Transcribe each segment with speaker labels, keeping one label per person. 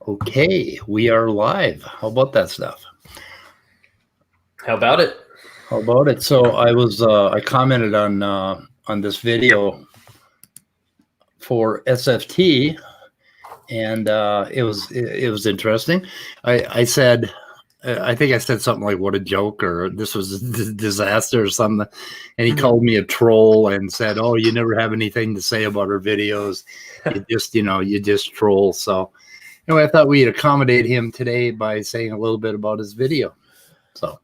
Speaker 1: Okay, we are live. How about that stuff?
Speaker 2: How about it?
Speaker 1: How about it? So I commented on this video for SFT, and it was interesting. I said, I think I said something like "what a joke" or "this was a disaster" or something, and he called me a troll and said, "Oh, you never have anything to say about our videos. You just troll." So anyway, I thought we'd accommodate him today by saying a little bit about his video. So.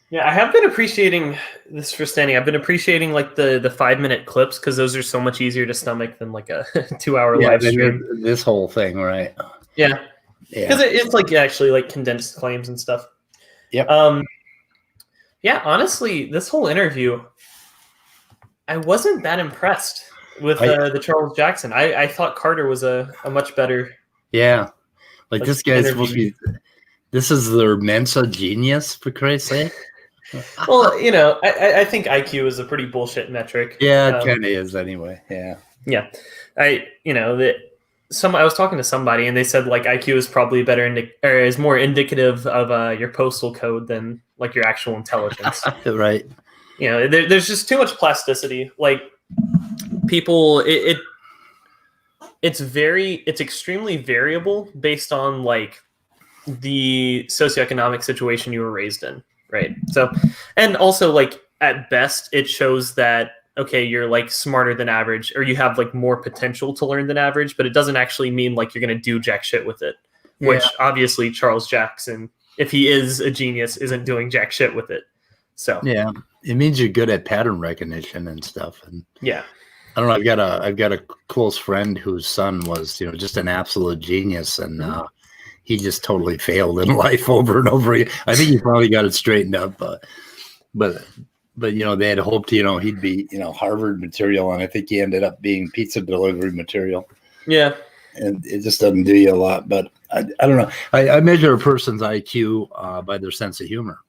Speaker 2: Yeah, I have been appreciating this for Stanley. I've been appreciating like the 5-minute clips because those are so much easier to stomach than like a 2-hour live stream.
Speaker 1: This whole thing, right?
Speaker 2: Yeah, because it's like actually like condensed claims and stuff.
Speaker 1: Yep.
Speaker 2: Yeah, honestly, this whole interview, I wasn't that impressed with the Charles Jackson. I thought Carter was a much better.
Speaker 1: Yeah, like this guy's supposed to be. This is their Mensa genius, for Christ's sake.
Speaker 2: Well, I think IQ is a pretty bullshit metric.
Speaker 1: Yeah, it kind of is anyway. Yeah.
Speaker 2: Yeah, I was talking to somebody and they said like IQ is probably better or is more indicative of your postal code than like your actual intelligence.
Speaker 1: Right.
Speaker 2: There's just too much plasticity. Like people, it's extremely variable based on like the socioeconomic situation you were raised in, right? So, and also like at best it shows that okay, you're like smarter than average or you have like more potential to learn than average, but it doesn't actually mean like you're going to do jack shit with it. Yeah. Which obviously Charles Jackson, if he is a genius, isn't doing jack shit with it. So
Speaker 1: yeah, it means you're good at pattern recognition and stuff. And
Speaker 2: yeah,
Speaker 1: I don't know. I've got a close friend whose son was just an absolute genius, and he just totally failed in life over and over again. I think he probably got it straightened up, but they had hoped he'd be Harvard material, and I think he ended up being pizza delivery material.
Speaker 2: Yeah,
Speaker 1: and it just doesn't do you a lot. But I don't know. I measure a person's IQ by their sense of humor.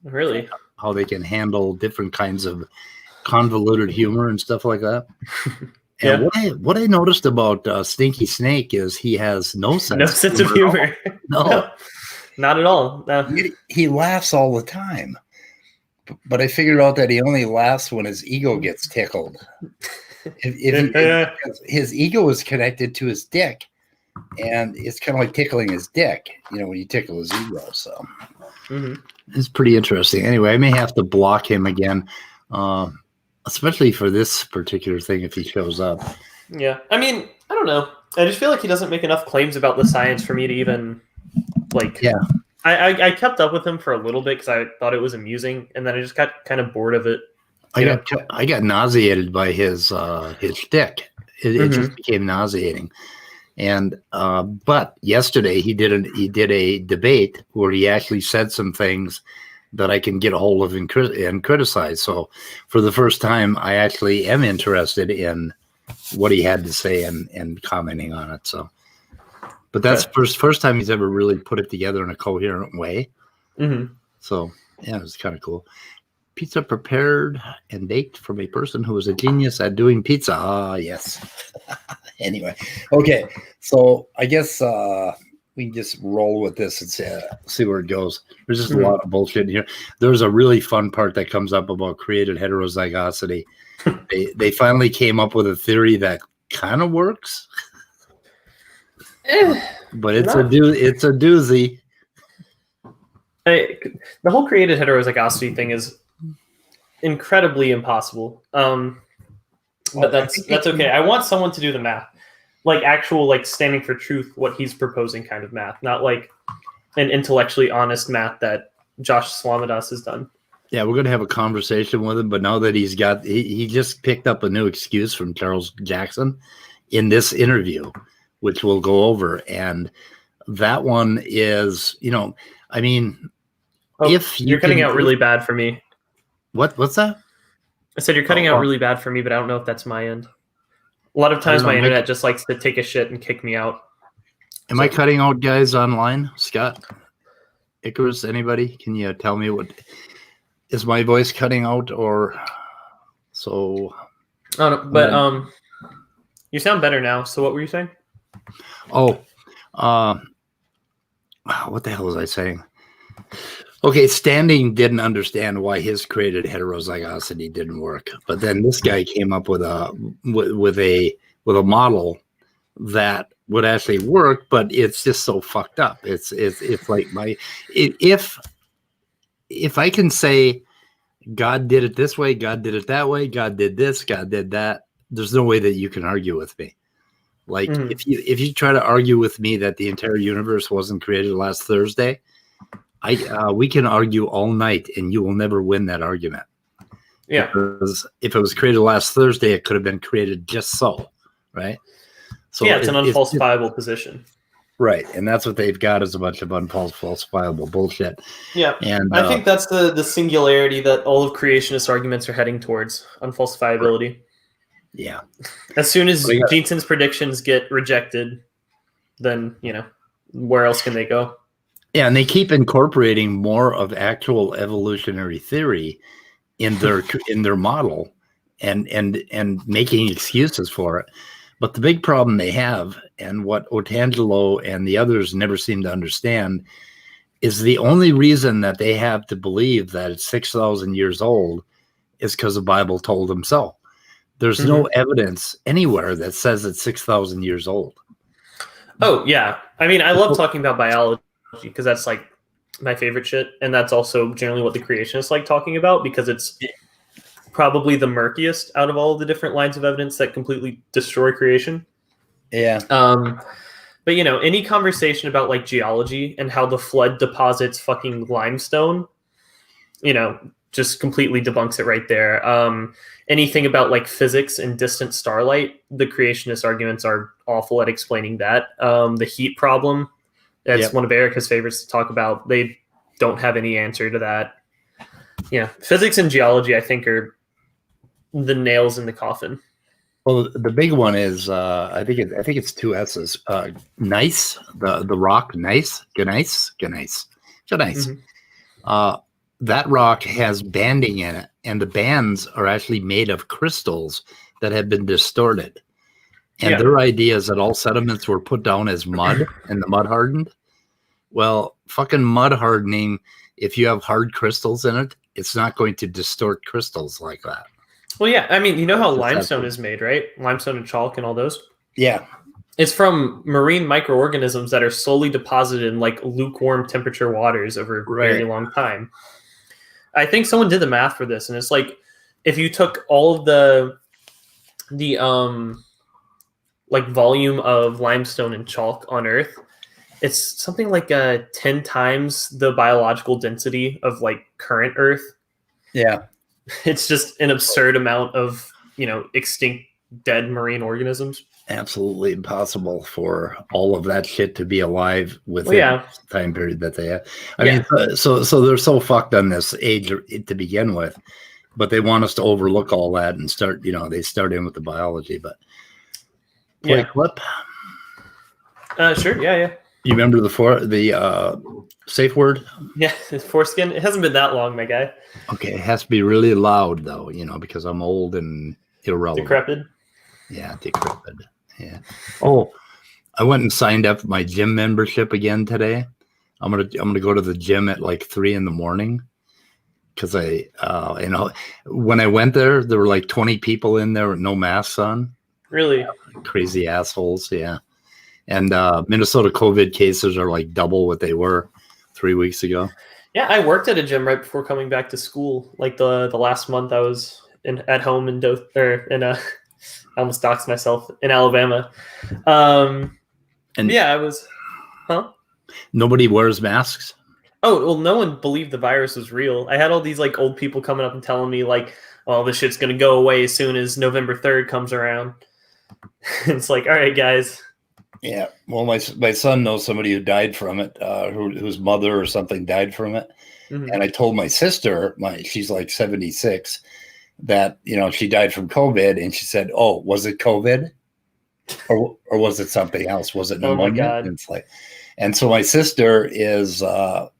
Speaker 2: Really,
Speaker 1: how they can handle different kinds of convoluted humor and stuff like that. And what I noticed about Stinky Snake is he has no sense
Speaker 2: of humor.
Speaker 1: No,
Speaker 2: not at all. No.
Speaker 1: He laughs all the time. But I figured out that he only laughs when his ego gets tickled. If his ego is connected to his dick, and it's kind of like tickling his dick, when you tickle his ego. So it's pretty interesting. Anyway, I may have to block him again. Especially for this particular thing if he shows up.
Speaker 2: Yeah. I mean, I don't know. I just feel like he doesn't make enough claims about the science for me to even, like...
Speaker 1: Yeah.
Speaker 2: I kept up with him for a little bit because I thought it was amusing, and then I just got kind of bored of it.
Speaker 1: I got nauseated by his shtick. It just became nauseating. And but yesterday he did a debate where he actually said some things that I can get a hold of and criticize. So for the first time, I actually am interested in what he had to say and commenting on it. So, but that's first time he's ever really put it together in a coherent way. So yeah, it was kind of cool. Pizza prepared and baked from a person who was a genius at doing pizza. Ah, yes. Anyway, okay. So I guess we can just roll with this and see where it goes. There's just a lot of bullshit in here. There's a really fun part that comes up about created heterozygosity. They finally came up with a theory that kind of works, but it's a doozy.
Speaker 2: The whole created heterozygosity thing is incredibly impossible. But that's okay. I want someone to do the math. Like actual, like standing for truth, what he's proposing kind of math, not like an intellectually honest math that Josh Swamidas has done.
Speaker 1: Yeah, we're going to have a conversation with him, but now that he just picked up a new excuse from Charles Jackson in this interview, which we'll go over. And that one is, I mean, if
Speaker 2: you're cutting out really bad for me.
Speaker 1: What's that?
Speaker 2: I said you're cutting out really bad for me, but I don't know if that's my end. A lot of times my internet just likes to take a shit and kick me out.
Speaker 1: Am I cutting out guys online? Scott? Icarus? Anybody? Can you tell me what... Is my voice cutting out or... So...
Speaker 2: Oh, no, but you sound better now. So what were you saying?
Speaker 1: Oh, what the hell was I saying? Okay, Standing didn't understand why his created heterozygosity didn't work, but then this guy came up with a model that would actually work, but it's just so fucked up. It's like if I can say God did it this way, God did it that way, God did this, God did that, there's no way that you can argue with me. Like if you try to argue with me that the entire universe wasn't created last Thursday, we can argue all night and you will never win that argument.
Speaker 2: Yeah.
Speaker 1: Because if it was created last Thursday, it could have been created just so, right? So
Speaker 2: yeah, it's an unfalsifiable position.
Speaker 1: Right. And that's what they've got is a bunch of unfalsifiable bullshit.
Speaker 2: Yeah. And I think that's the singularity that all of creationist arguments are heading towards, unfalsifiability.
Speaker 1: Right. Yeah.
Speaker 2: As soon as Jensen's predictions get rejected, then, where else can they go?
Speaker 1: Yeah, and they keep incorporating more of actual evolutionary theory in their model and making excuses for it. But the big problem they have, and what Otangelo and the others never seem to understand, is the only reason that they have to believe that it's 6,000 years old is because the Bible told them so. There's no evidence anywhere that says it's 6,000 years old.
Speaker 2: Oh, yeah. I mean, I love talking about biology because that's like my favorite shit. And that's also generally what the creationists like talking about because it's probably the murkiest out of all of the different lines of evidence that completely destroy creation.
Speaker 1: Yeah.
Speaker 2: But any conversation about like geology and how the flood deposits fucking limestone, just completely debunks it right there. Anything about like physics and distant starlight, the creationist arguments are awful at explaining that. The heat problem, that's one of Erica's favorites to talk about. They don't have any answer to that. Yeah, physics and geology, I think, are the nails in the coffin.
Speaker 1: Well, the big one is I think it's two S's. Gneiss, the rock gneiss. That rock has banding in it, and the bands are actually made of crystals that have been distorted. And their idea is that all sediments were put down as mud, and the mud hardened. Well, fucking mud hardening, if you have hard crystals in it, it's not going to distort crystals like that.
Speaker 2: Well, yeah. I mean, you know how limestone is made, right? Limestone and chalk and all those?
Speaker 1: Yeah.
Speaker 2: It's from marine microorganisms that are slowly deposited in like lukewarm temperature waters over a very long time. I think someone did the math for this, and it's like if you took all of the like volume of limestone and chalk on Earth, it's something like 10 times the biological density of like current Earth.
Speaker 1: Yeah.
Speaker 2: It's just an absurd amount of, extinct dead marine organisms.
Speaker 1: Absolutely impossible for all of that shit to be alive within the time period that they have. I mean, so they're so fucked on this age to begin with, but they want us to overlook all that and start, they start in with the biology, but play clip.
Speaker 2: Sure. Yeah.
Speaker 1: You remember the safe word?
Speaker 2: Yeah, foreskin. It hasn't been that long, my guy.
Speaker 1: Okay, it has to be really loud though, because I'm old and irrelevant.
Speaker 2: Decrepit.
Speaker 1: Yeah, decrepit. Yeah. Oh, I went and signed up for my gym membership again today. I'm gonna go to the gym at like 3 a.m. because when I went there were like 20 people in there with no masks on.
Speaker 2: Really?
Speaker 1: Crazy assholes. Yeah. And Minnesota COVID cases are like double what they were 3 weeks ago.
Speaker 2: Yeah, I worked at a gym right before coming back to school. Like the last month I was at home in I almost doxed myself, in Alabama. I was. Huh?
Speaker 1: Nobody wears masks.
Speaker 2: Oh, well, no one believed the virus was real. I had all these like old people coming up and telling me like, "Oh, this shit's gonna go away as soon as November 3rd comes around." It's like, all right, guys.
Speaker 1: Yeah, well, my son knows somebody who died from it, whose mother or something died from it. Mm-hmm. And I told my sister, she's like 76, that, she died from COVID. And she said, "Oh, was it COVID? Or was it something else? Was it pneumonia?"
Speaker 2: Oh my God.
Speaker 1: And it's like, and so my sister is, her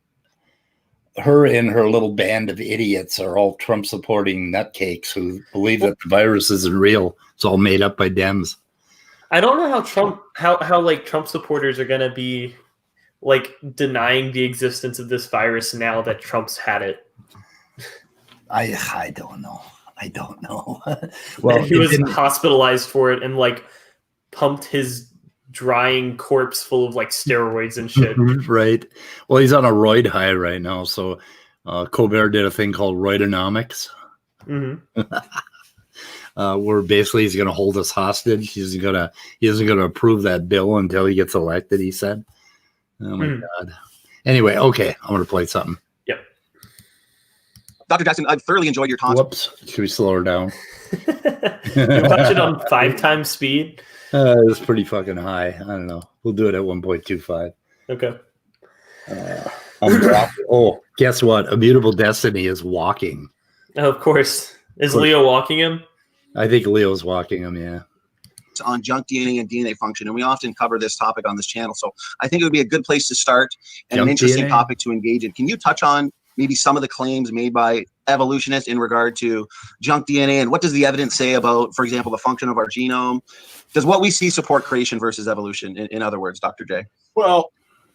Speaker 1: and her little band of idiots are all Trump supporting nutcakes who believe that the virus isn't real. It's all made up by Dems.
Speaker 2: I don't know how Trump supporters are gonna be like denying the existence of this virus now that Trump's had it?
Speaker 1: I don't know. I don't know.
Speaker 2: Well, he was hospitalized for it and like pumped his drying corpse full of like steroids and shit.
Speaker 1: Right. Well, he's on a roid high right now. So Colbert did a thing called roidonomics. Where basically he's going to hold us hostage. He isn't going to approve that bill until he gets elected, he said. Oh my God. Anyway, okay, I'm going to play something.
Speaker 2: Yep.
Speaker 3: Dr. Jackson, I've thoroughly enjoyed your talks.
Speaker 1: Whoops. Should we slow her down?
Speaker 2: You watch it on 5 times speed?
Speaker 1: It's pretty fucking high. I don't know. We'll do it at 1.25.
Speaker 2: Okay.
Speaker 1: Oh, guess what? Immutable Destiny is walking.
Speaker 2: Oh, of course. Is Leo walking him?
Speaker 1: I think Leo's walking him, yeah.
Speaker 3: On junk DNA and DNA function, and we often cover this topic on this channel. So I think it would be a good place to start and an interesting topic to engage in. Can you touch on maybe some of the claims made by evolutionists in regard to junk DNA, and what does the evidence say about, for example, the function of our genome? Does what we see support creation versus evolution, in other words, Dr. J?
Speaker 4: Well,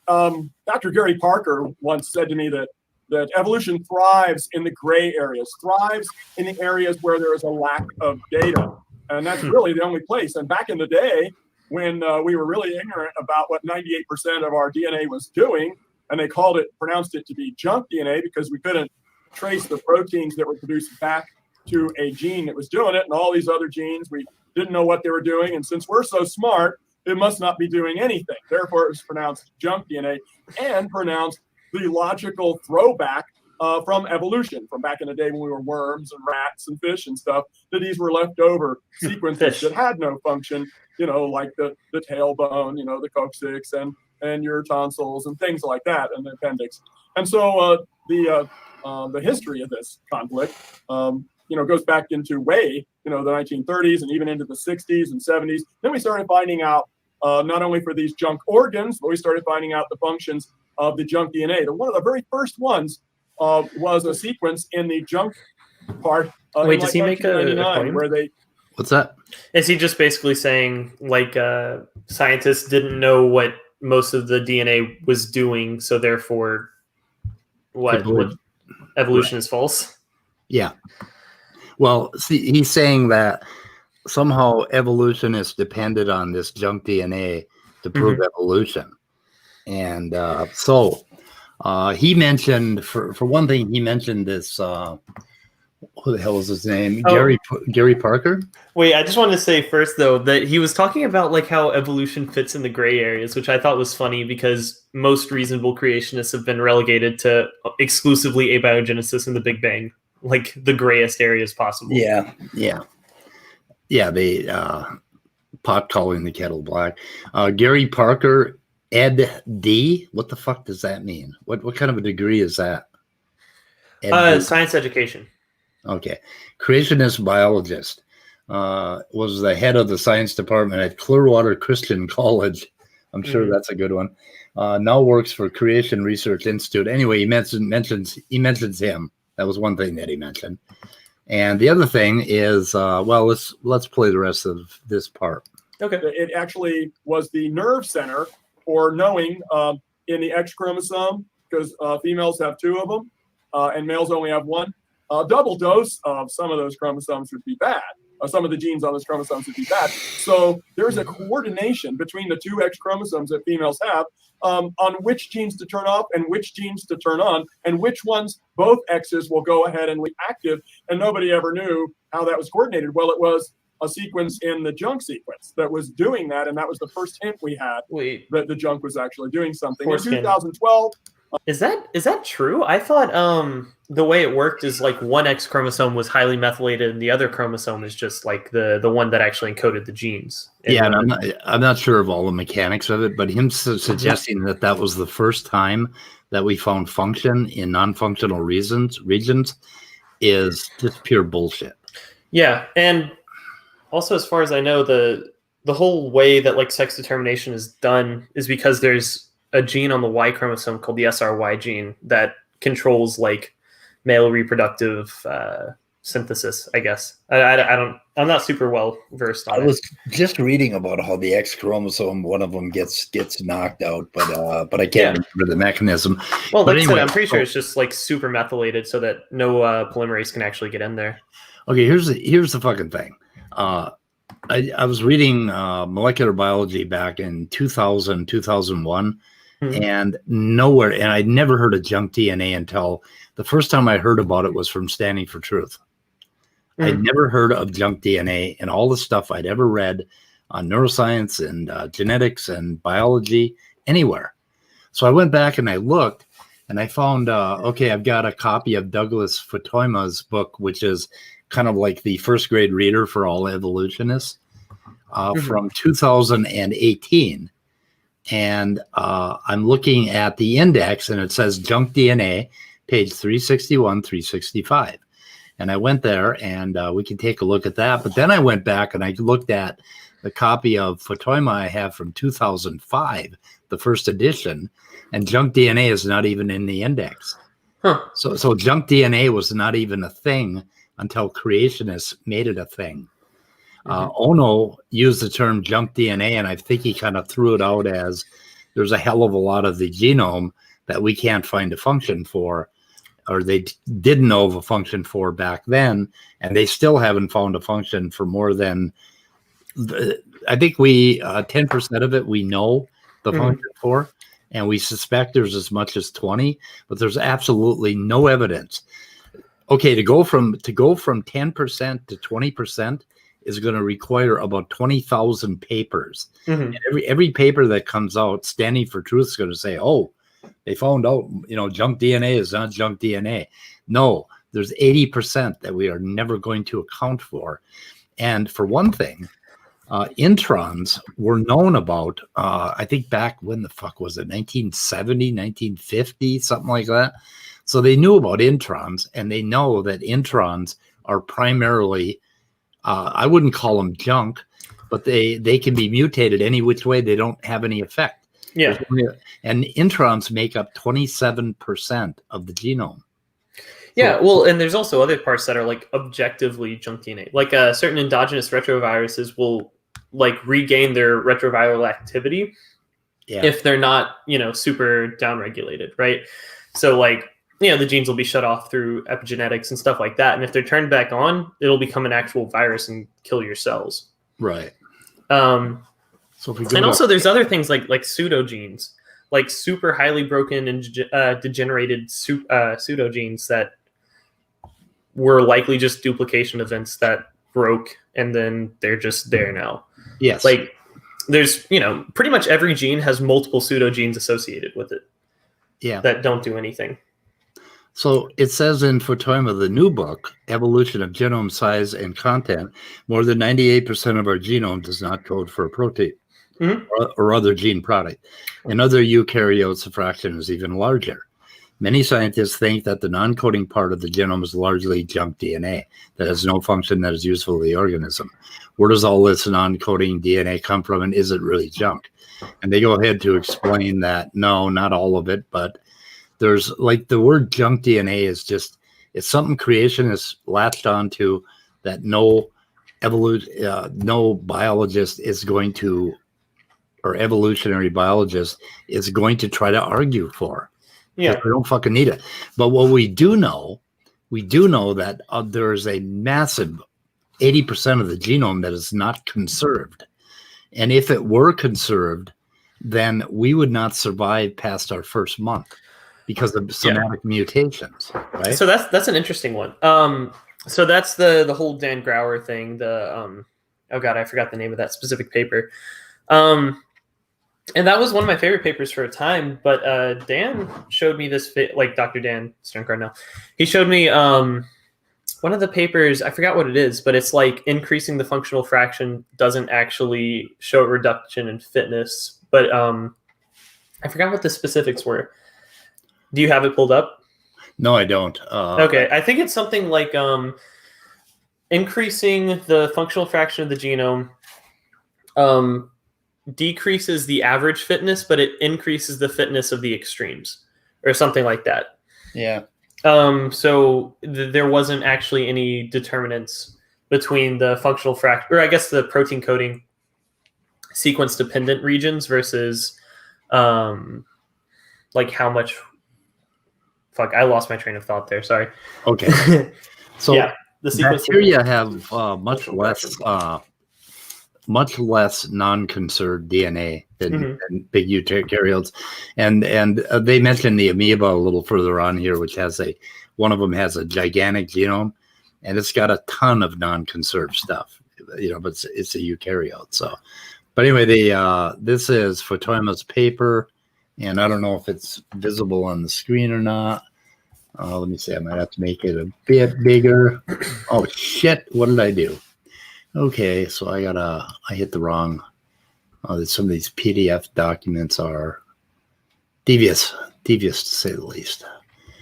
Speaker 4: Dr. Gary Parker once said to me that evolution thrives in the gray areas, thrives in the areas where there is a lack of data. And that's really the only place. And back in the day, when we were really ignorant about what 98% of our DNA was doing, and they pronounced it to be junk DNA because we couldn't trace the proteins that were produced back to a gene that was doing it, and all these other genes, we didn't know what they were doing. And since we're so smart, it must not be doing anything. Therefore, it was pronounced junk DNA and pronounced the logical throwback from evolution, from back in the day when we were worms and rats and fish and stuff, that these were leftover sequences that had no function, like the tailbone, the coccyx and your tonsils and things like that, and the appendix. And so the history of this conflict, goes back into the 1930s and even into the 60s and 70s. Then we started finding out not only for these junk organs, but we started finding out the functions of the junk DNA. One of the very first ones was a sequence in the junk part.
Speaker 2: Wait, does he make a claim?
Speaker 4: Where they?
Speaker 1: What's that?
Speaker 2: Is he just basically saying scientists didn't know what most of the DNA was doing, so therefore, what evolution is false?
Speaker 1: Yeah. Well, see, he's saying that somehow evolution is dependent on this junk DNA to prove evolution. And so he mentioned, for one thing, he mentioned this, who the hell is his name? Oh. Gary Parker?
Speaker 2: Wait, I just wanted to say first, though, that he was talking about like how evolution fits in the gray areas, which I thought was funny because most reasonable creationists have been relegated to exclusively abiogenesis and the Big Bang, like the grayest areas possible.
Speaker 1: Yeah. They pot calling the kettle black. Gary Parker, Ed D. What the fuck does that mean? What kind of a degree is that?
Speaker 2: Science education.
Speaker 1: Okay. Creationist biologist. Was the head of the science department at Clearwater Christian College. I'm sure that's a good one. Now works for Creation Research Institute. Anyway, he mentions him. That was one thing that he mentioned. And the other thing is, let's play the rest of this part.
Speaker 4: Okay. It actually was the nerve center for knowing in the X chromosome, because females have 2 of them and males only have 1. A double dose of some of those chromosomes would be bad. Some of the genes on those chromosomes would be bad. So there's a coordination between the 2 X chromosomes that females have on which genes to turn off and which genes to turn on, and which ones both X's will go ahead and be active. And nobody ever knew how that was coordinated. Well, it was a sequence in the junk sequence that was doing that, and that was the first hint we had that the junk was actually doing something. In 2012.
Speaker 2: Is that true? I thought the way it worked is like one X chromosome was highly methylated and the other chromosome is just like the one that actually encoded the genes.
Speaker 1: Yeah, and I'm not sure of all the mechanics of it, but him suggesting that was the first time that we found function in non-functional regions is just pure bullshit.
Speaker 2: Yeah, and also as far as I know, the whole way that like sex determination is done is because there's a gene on the Y chromosome called the SRY gene that controls like male reproductive synthesis, I guess. I'm not super well versed on
Speaker 1: I was just reading about how the X chromosome, one of them gets knocked out, but I can't remember the mechanism.
Speaker 2: Well,
Speaker 1: but
Speaker 2: like
Speaker 1: anyway,
Speaker 2: I said, I'm pretty sure it's just like super methylated so that no polymerase can actually get in there.
Speaker 1: Okay, here's the fucking thing. I was reading molecular biology back in 2000, 2001, and nowhere, and I'd never heard of junk DNA until the first time I heard about it was from Standing for Truth. I'd never heard of junk DNA, and all the stuff I'd ever read on neuroscience and genetics and biology anywhere. So I went back and I looked, and I found, okay, I've got a copy of Douglas Futoima's book, which is kind of like the first grade reader for all evolutionists, from 2018. And I'm looking at the index, and it says junk DNA, page 361, 365. And I went there, and we can take a look at that. But then I went back and I looked at the copy of Futoima I have from 2005, the first edition, and junk DNA is not even in the index. So junk DNA was not even a thing until creationists made it a thing. Ono used the term junk DNA, and I think he kind of threw it out as there's a hell of a lot of the genome that we can't find a function for, or they didn't know of a function for back then, and they still haven't found a function for more than, I think 10% of it we know the function for, and we suspect there's as much as 20, but there's absolutely no evidence. Okay, to go from 10% to 20% is going to require about 20,000 papers. And every paper that comes out, Standing for Truth is going to say, oh, they found out, junk DNA is not junk DNA. No, there's 80% that we are never going to account for. And for one thing, introns were known about, I think back when the fuck was it, 1970, 1950, something like that. So they knew about introns, and they know that introns are primarily, I wouldn't call them junk, but they can be mutated any which way. They don't have any effect.
Speaker 2: Yeah.
Speaker 1: And introns make up 27% of the genome.
Speaker 2: Yeah, well, and there's also other parts that are like objectively junk DNA. Like certain endogenous retroviruses will like regain their retroviral activity if they're not, super downregulated, right? So like, the genes will be shut off through epigenetics and stuff like that. And if they're turned back on, it'll become an actual virus and kill your cells.
Speaker 1: Right.
Speaker 2: So and also there's other things like pseudogenes, like super highly broken and degenerated pseudogenes that were likely just duplication events that broke, and then they're just there now.
Speaker 1: Yes.
Speaker 2: Like there's, pretty much every gene has multiple pseudogenes associated with it. Yeah. That don't do anything.
Speaker 1: So it says in Futoima, the new book, Evolution of Genome Size and Content, more than 98% of our genome does not code for a protein or other gene product. In other eukaryotes, the fraction is even larger. Many scientists think that the non-coding part of the genome is largely junk DNA that has no function that is useful to the organism. Where does all this non-coding DNA come from, and is it really junk? And they go ahead to explain that, no, not all of it, but there's like the word junk DNA is just, it's something creationists latched onto that no biologist is going to, or evolutionary biologist is going to try to argue for. Yeah. We don't fucking need it. But what we do know that there's a massive 80% of the genome that is not conserved. And if it were conserved, then we would not survive past our first month because of somatic mutations, right?
Speaker 2: So that's an interesting one. So that's the whole Dan Grauer thing. Oh God, I forgot the name of that specific paper. And that was one of my favorite papers for a time. But Dan showed me this, like Dr. Dan Stern-Cardinal. He showed me one of the papers. I forgot what it is, but it's like increasing the functional fraction doesn't actually show a reduction in fitness. But I forgot what the specifics were. Do you have it pulled up?
Speaker 1: No, I don't.
Speaker 2: Okay, I think it's something like increasing the functional fraction of the genome decreases the average fitness, but it increases the fitness of the extremes, or something like that.
Speaker 1: Yeah.
Speaker 2: There wasn't actually any determinants between the functional fraction, or I guess the protein coding sequence dependent regions versus like how much. Fuck, I lost my train of thought there. Sorry.
Speaker 1: Okay. So
Speaker 2: yeah, the sequence
Speaker 1: bacteria have much less non-conserved DNA than big eukaryotes, and they mentioned the amoeba a little further on here, which has one of them has a gigantic genome, and it's got a ton of non-conserved stuff, but it's a eukaryote. So, but anyway, this is Fotoyama's paper, and I don't know if it's visible on the screen or not. Let me see. I might have to make it a bit bigger. Oh shit! What did I do? Okay, so I hit the wrong. Some of these PDF documents are devious to say the least.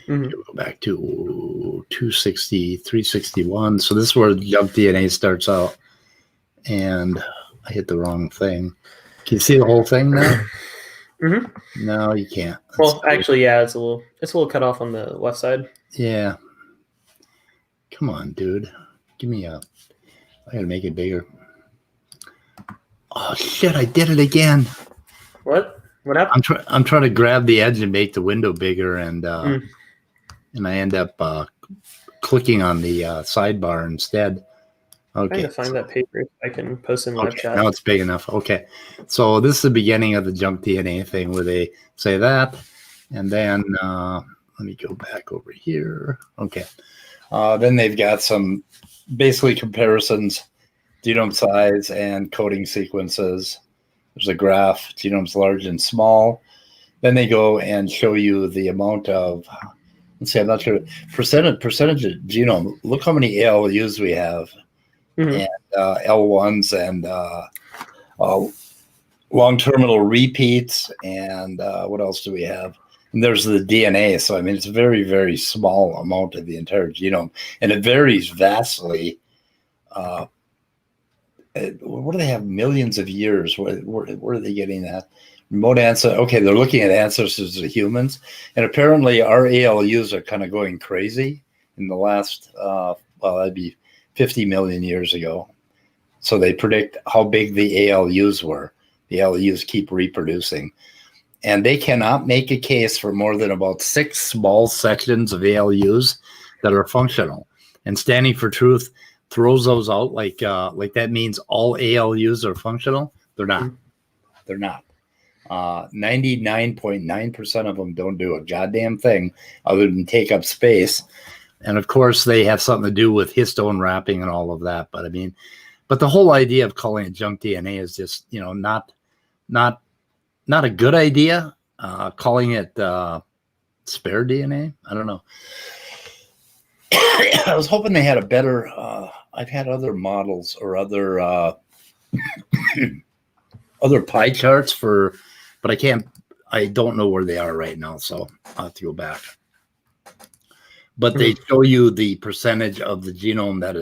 Speaker 1: Go back to 260, 361. So this is where junk DNA starts out, and I hit the wrong thing. Can you see the whole thing now? No, you can't.
Speaker 2: Well, actually, yeah, it's a little cut off on the left side.
Speaker 1: Yeah. Come on, dude. Give me a. I gotta make it bigger. Oh shit! I did it again.
Speaker 2: What happened?
Speaker 1: I'm trying to grab the edge and make the window bigger, and I end up clicking on the sidebar instead. Okay.
Speaker 2: I'm trying to find that paper. I can post in live chat.
Speaker 1: Now it's big enough. Okay. So this is the beginning of the junk DNA thing where they say that, and then let me go back over here. Okay. Then they've got some basically comparisons, genome size and coding sequences. There's a graph, genomes large and small. Then they go and show you the amount of, let's see, I'm not sure, percentage of genome. Look how many ALUs we have, and L1s and long terminal repeats, and what else do we have? And there's the DNA. So, I mean, it's a very, very small amount of the entire genome. And it varies vastly. What do they have? Millions of years. Where are they getting that? Remote ancestor. Okay, they're looking at ancestors of humans. And apparently our ALUs are kind of going crazy in the last, that'd be 50 million years ago. So they predict how big the ALUs were. The ALUs keep reproducing. And they cannot make a case for more than about 6 small sections of ALUs that are functional. And Standing for Truth throws those out like that means all ALUs are functional. They're not. They're not. 99.9% of them don't do a goddamn thing other than take up space. And of course, they have something to do with histone wrapping and all of that. But I mean, but the whole idea of calling it junk DNA is just, not a good idea. Calling it spare DNA, I don't know. I was hoping they had a better. I've had other models or other other pie charts but I can't. I don't know where they are right now, so I'll have to go back. But they show you the percentage of the genome that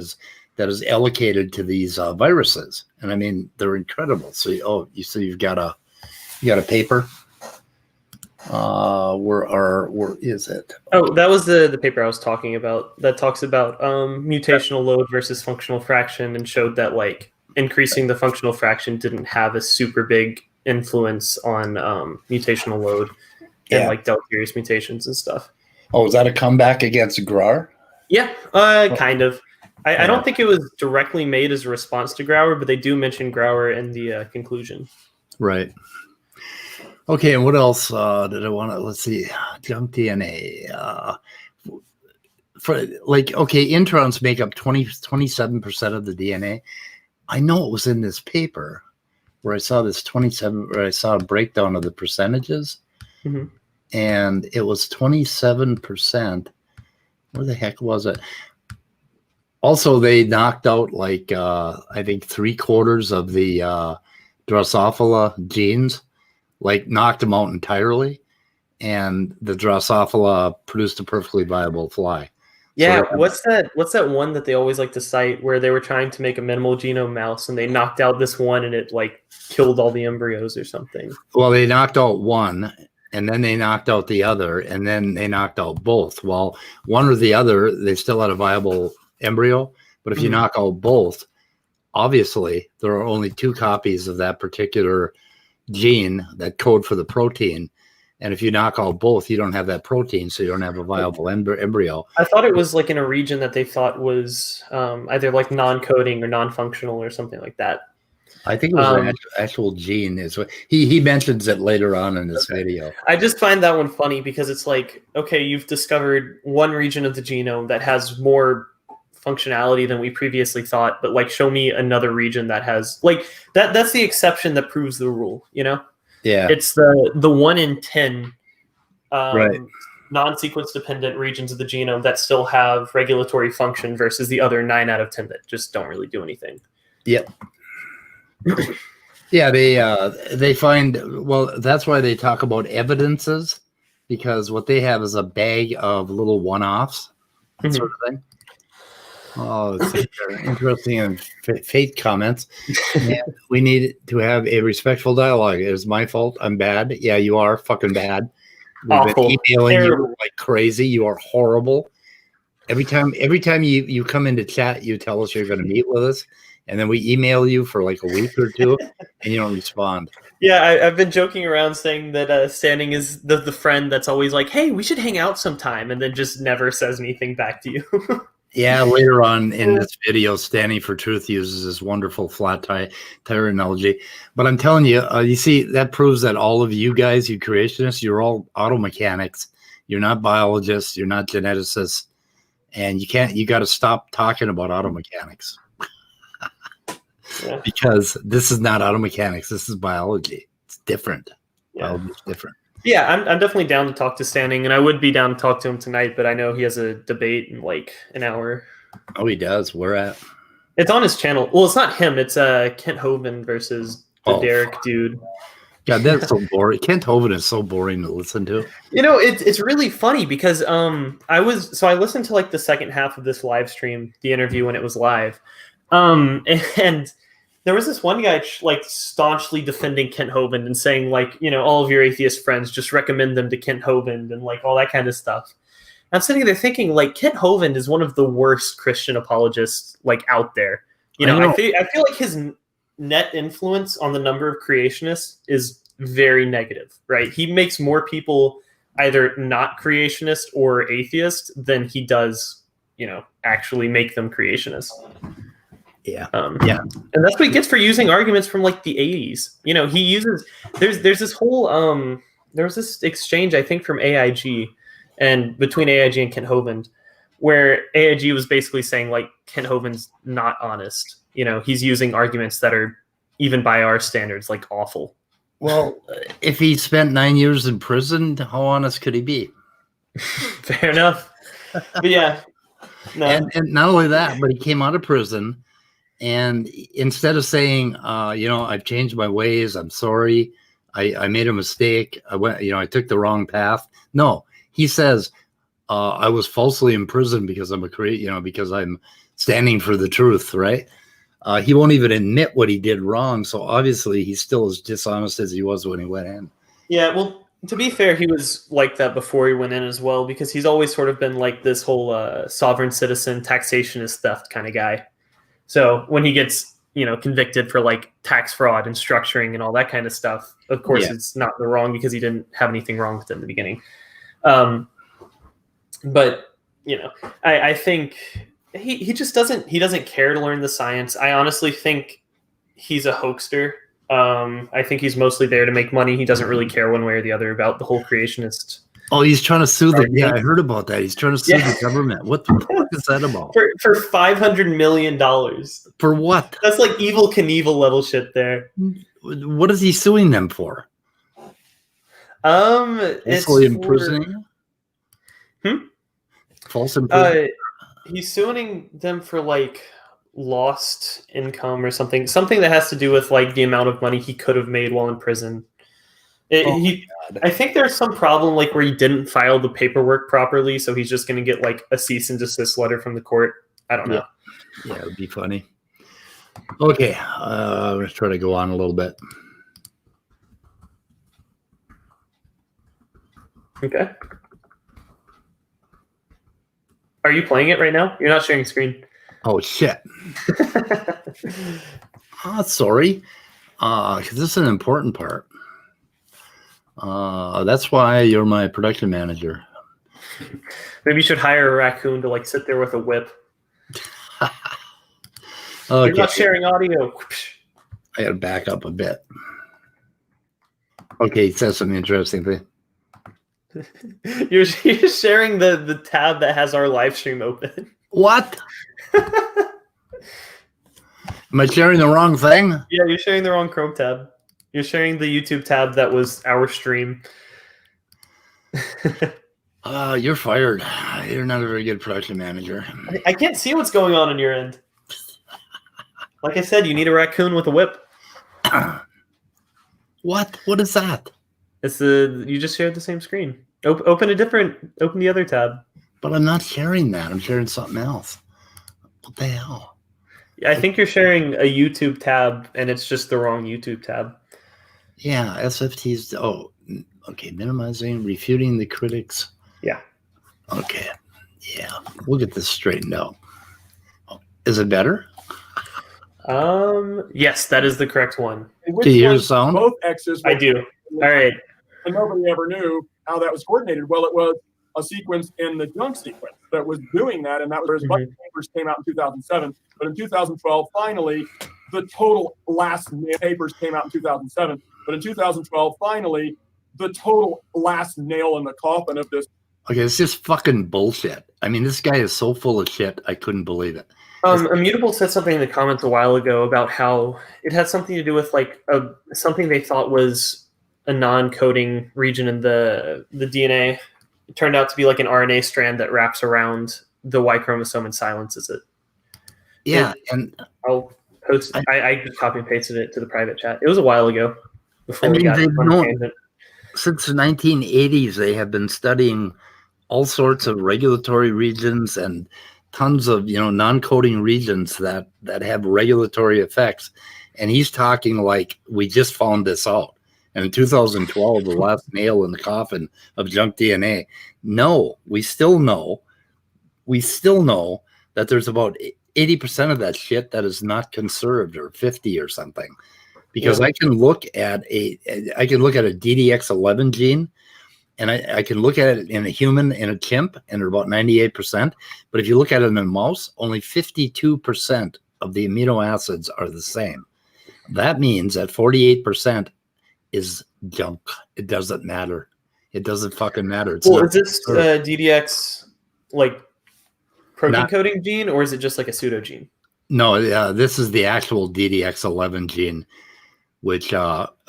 Speaker 1: is allocated to these viruses, and I mean they're incredible. So you've got a paper. Where is it?
Speaker 2: Oh, that was the paper I was talking about that talks about mutational load versus functional fraction, and showed that like increasing the functional fraction didn't have a super big influence on mutational load and like deleterious mutations and stuff.
Speaker 1: Oh, is that a comeback against Grauer?
Speaker 2: Yeah, kind of. I don't think it was directly made as a response to Grauer, but they do mention Grauer in the conclusion.
Speaker 1: Right. Okay, and what else did I want to? Let's see, junk DNA. Introns make up 27% of the DNA. I know it was in this paper where I saw this 27, where I saw a breakdown of the percentages, and it was 27%. Where the heck was it? Also, they knocked out I think 3/4 of the Drosophila genes. Like knocked them out entirely, and the Drosophila produced a perfectly viable fly.
Speaker 2: Yeah, so what's that one that they always like to cite where they were trying to make a minimal genome mouse and they knocked out this one and it like killed all the embryos or something?
Speaker 1: Well, they knocked out one, and then they knocked out the other, and then they knocked out both. Well, one or the other, they still had a viable embryo. But if you knock out both, obviously there are only 2 copies of that particular gene that code for the protein. And if you knock out both, you don't have that protein, so you don't have a viable embryo.
Speaker 2: I thought it was like in a region that they thought was either like non-coding or non-functional or something like that.
Speaker 1: I think it was an actual gene. Is what he mentions it later on in this video.
Speaker 2: I just find that one funny because it's like, okay, you've discovered one region of the genome that has more functionality than we previously thought, but like show me another region that has like that's the exception that proves the rule, you know?
Speaker 1: Yeah.
Speaker 2: It's the 1 in 10
Speaker 1: right.
Speaker 2: non-sequence dependent regions of the genome that still have regulatory function versus the other 9 out of 10 that just don't really do anything.
Speaker 1: Yep. Yeah, they find, well, that's why they talk about evidences, because what they have is a bag of little one-offs, that sort of thing. Oh, it's interesting and faith comments. And we need to have a respectful dialogue. It is my fault. I'm bad. Yeah, you are fucking bad. We've been emailing you like crazy. You are horrible. Every time you come into chat, you tell us you're going to meet with us, and then we email you for like a week or two, and you don't respond.
Speaker 2: Yeah, I've been joking around saying that Standing is the friend that's always like, hey, we should hang out sometime, and then just never says anything back to you.
Speaker 1: Yeah, later on in this video, Standing for Truth uses this wonderful flat tire analogy. But I'm telling you, you see, that proves that all of you guys, you creationists, you're all auto mechanics. You're not biologists. You're not geneticists. And you got to stop talking about auto mechanics.
Speaker 2: Yeah.
Speaker 1: Because this is not auto mechanics. This is biology. It's different.
Speaker 2: Yeah.
Speaker 1: Biology's different.
Speaker 2: Yeah, I'm definitely down to talk to Standing, and I would be down to talk to him tonight, but I know he has a debate in like an hour.
Speaker 1: Oh, he does? Where at?
Speaker 2: It's on his channel. Well, it's not him. It's Kent Hovind versus the Derek dude.
Speaker 1: God, that's so boring. Kent Hovind is so boring to listen to.
Speaker 2: You know, it's really funny because I listened to like the second half of this live stream, the interview when it was live, and there was this one guy like staunchly defending Kent Hovind and saying like, you know, all of your atheist friends, just recommend them to Kent Hovind and like all that kind of stuff. I'm sitting there thinking like Kent Hovind is one of the worst Christian apologists like out there. You know, I feel like his net influence on the number of creationists is very negative, right? He makes more people either not creationist or atheist than he does, you know, actually make them creationists.
Speaker 1: Yeah.
Speaker 2: Yeah. And that's what he gets for using arguments from like the 80s. You know, he uses there's this whole there was this exchange, I think, from AIG and between AIG and Kent Hovind, where AIG was basically saying like Kent Hovind's not honest. You know, he's using arguments that are even by our standards like awful.
Speaker 1: Well, if he spent 9 years in prison, how honest could he be?
Speaker 2: Fair enough. But yeah. No.
Speaker 1: And not only that, but he came out of prison. And instead of saying, you know, I've changed my ways, I'm sorry, I made a mistake, I took the wrong path. No, he says, I was falsely imprisoned because because I'm standing for the truth, right? He won't even admit what he did wrong. So obviously he's still as dishonest as he was when he went in.
Speaker 2: Yeah, well, to be fair, he was like that before he went in as well, because he's always sort of been like this whole sovereign citizen, taxation is theft kind of guy. So when he gets, you know, convicted for like tax fraud and structuring and all that kind of stuff, of course, it's not the wrong because he didn't have anything wrong with it in the beginning. But, you know, I think he just doesn't care to learn the science. I honestly think he's a hoaxster. I think he's mostly there to make money. He doesn't really care one way or the other about the whole creationist.
Speaker 1: Oh, he's trying to sue them. Yeah, I heard about that. He's trying to sue the government. What the fuck is that about?
Speaker 2: For $500 million.
Speaker 1: For what?
Speaker 2: That's like Evel Knievel level shit there.
Speaker 1: What is he suing them for?
Speaker 2: Falsely
Speaker 1: imprisoning? False imprisonment?
Speaker 2: He's suing them for like lost income or something that has to do with like the amount of money he could have made while in prison. I think there's some problem like where he didn't file the paperwork properly, so he's just going to get like a cease and desist letter from the court. I don't know.
Speaker 1: Yeah, it would be funny. Okay, let's try to go on a little bit.
Speaker 2: Okay. Are you playing it right now? You're not sharing screen.
Speaker 1: Oh shit. Sorry. 'Cause this is an important part. That's why you're my production manager.
Speaker 2: Maybe you should hire a raccoon to like sit there with a whip.
Speaker 1: Okay.
Speaker 2: You're not sharing audio.
Speaker 1: I gotta back up a bit. Okay, it says some interesting thing.
Speaker 2: You're sharing the tab that has our live stream open.
Speaker 1: What? Am I sharing the wrong thing?
Speaker 2: Yeah, you're sharing the wrong Chrome tab. You're sharing the YouTube tab that was our stream.
Speaker 1: You're fired. You're not a very good production manager.
Speaker 2: I can't see what's going on your end. Like I said, you need a raccoon with a whip.
Speaker 1: What? What is that?
Speaker 2: It's you just shared the same screen. Open the other tab.
Speaker 1: But I'm not sharing that. I'm sharing something else. What the hell?
Speaker 2: I think you're sharing a YouTube tab, and it's just the wrong YouTube tab.
Speaker 1: Yeah, SFTs. Oh, okay. Minimizing, refuting the critics.
Speaker 2: Yeah.
Speaker 1: Okay. Yeah, we'll get this straightened out. Is it better?
Speaker 2: Yes, that is the correct one.
Speaker 1: Do you hear the sound?
Speaker 4: Both X's.
Speaker 2: I do. All right.
Speaker 4: And nobody ever knew how that was coordinated. Well, it was a sequence in the junk sequence that was doing that, and that was a bunch of papers came out in 2007. But in 2012, finally, the total last papers came out in 2007. But in 2012, finally, the total last nail in the coffin of this.
Speaker 1: Okay, it's just fucking bullshit. I mean, this guy is so full of shit. I couldn't believe it.
Speaker 2: Immutable said something in the comments a while ago about how it had something to do with like something they thought was a non-coding region in the DNA. It turned out to be like an RNA strand that wraps around the Y chromosome and silences it.
Speaker 1: Yeah, and
Speaker 2: I'll post. I just copy and pasted it to the private chat. It was a while ago. Before we got
Speaker 1: they've
Speaker 2: on the
Speaker 1: known,
Speaker 2: tangent.
Speaker 1: since the 1980s, they have been studying all sorts of regulatory regions and tons of non-coding regions that have regulatory effects. And he's talking like we just found this out. And in 2012, the last nail in the coffin of junk DNA. No, we still know that there's about 80% of that shit that is not conserved, or 50 or something. Because I can look at a DDX11 gene, and I can look at it in a human and a chimp, and they're about 98%. But if you look at it in a mouse, only 52% of the amino acids are the same. That means that 48% is junk. It doesn't matter. It doesn't fucking matter.
Speaker 2: Is this DDX like protein coding gene, or is it just like a pseudo gene?
Speaker 1: No, this is the actual DDX11 gene, which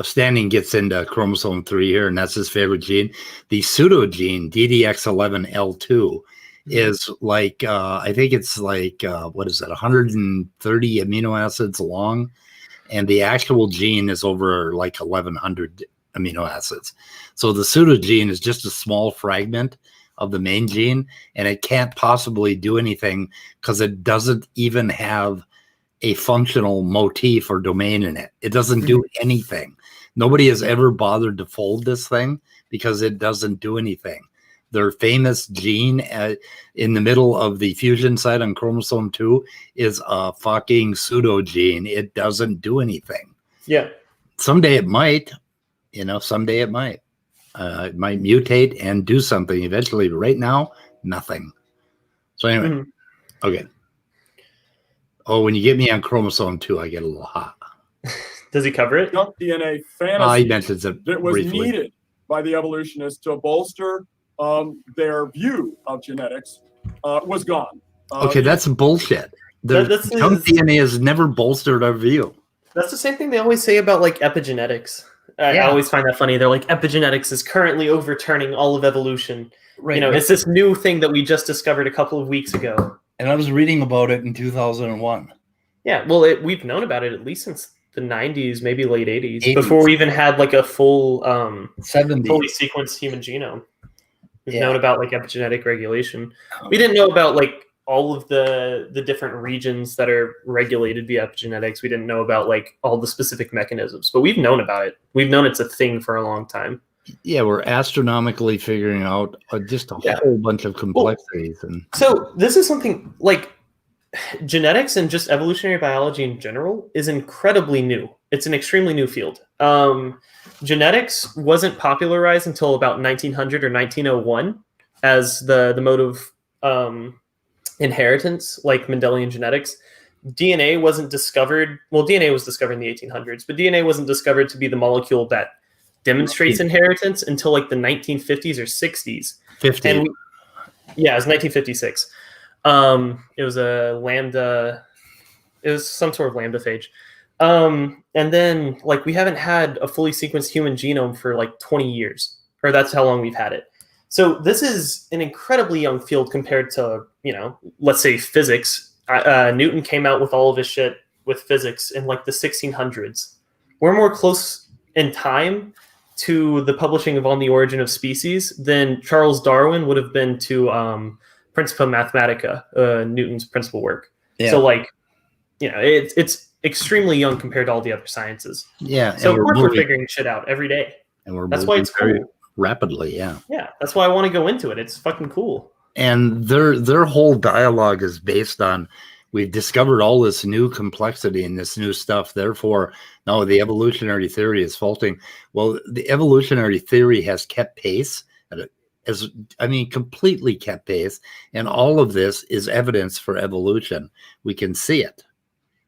Speaker 1: Standing gets into chromosome 3 here, and that's his favorite gene. The pseudo gene, DDX11L2, is like, I think it's like, 130 amino acids long, and the actual gene is over like 1,100 amino acids. So the pseudo gene is just a small fragment of the main gene, and it can't possibly do anything because it doesn't even have a functional motif or domain in it. It doesn't do anything. Nobody has ever bothered to fold this thing because it doesn't do anything. Their famous gene in the middle of the fusion site on chromosome 2 is a fucking pseudo gene. It doesn't do anything.
Speaker 2: Yeah.
Speaker 1: Someday it might, someday it might. It might mutate and do something eventually, but right now, nothing. So anyway, okay. Oh, when you get me on chromosome 2, I get a little hot.
Speaker 2: Does he cover it?
Speaker 4: Junk DNA fantasy
Speaker 1: He mentions it
Speaker 4: that was
Speaker 1: briefly.
Speaker 4: needed by the evolutionists to bolster their view of genetics was gone.
Speaker 1: Okay, that's bullshit. Junk DNA has never bolstered our view.
Speaker 2: That's the same thing they always say about like epigenetics. I always find that funny. They're like, epigenetics is currently overturning all of evolution. Right. It's this new thing that we just discovered a couple of weeks ago.
Speaker 1: And I was reading about it in 2001.
Speaker 2: Yeah, well, we've known about it at least since the 90s, maybe late 80s. Before we even had like a full
Speaker 1: 70s.
Speaker 2: fully sequenced human genome. We've known about like epigenetic regulation. We didn't know about like all of the different regions that are regulated via epigenetics. We didn't know about like all the specific mechanisms, but we've known about it. We've known it's a thing for a long time.
Speaker 1: Yeah, we're astronomically figuring out just a whole bunch of complexities. And
Speaker 2: so this is something like genetics and just evolutionary biology in general is incredibly new. It's an extremely new field. Genetics wasn't popularized until about 1900 or 1901 as the mode of inheritance, like Mendelian genetics. DNA wasn't discovered. Well, DNA was discovered in the 1800s, but DNA wasn't discovered to be the molecule that demonstrates inheritance until like the 1950s or 60s.
Speaker 1: 50.
Speaker 2: And yeah, it was 1956. It was a lambda. It was some sort of lambda phage. And then like we haven't had a fully sequenced human genome for like 20 years, or that's how long we've had it. So this is an incredibly young field compared to, let's say physics. Newton came out with all of his shit with physics in like the 1600s. We're more close in time to the publishing of On the Origin of Species than Charles Darwin would have been to Principia Mathematica, Newton's principal work. Yeah. So like, it's extremely young compared to all the other sciences.
Speaker 1: Yeah.
Speaker 2: So of course we're figuring shit out every day.
Speaker 1: And
Speaker 2: that's why it's
Speaker 1: very
Speaker 2: cool.
Speaker 1: Rapidly, yeah.
Speaker 2: Yeah, that's why I want to go into it. It's fucking cool.
Speaker 1: And their whole dialogue is based on, we've discovered all this new complexity and this new stuff. Therefore, no, the evolutionary theory is faulting. Well, the evolutionary theory has kept pace, completely kept pace. And all of this is evidence for evolution. We can see it.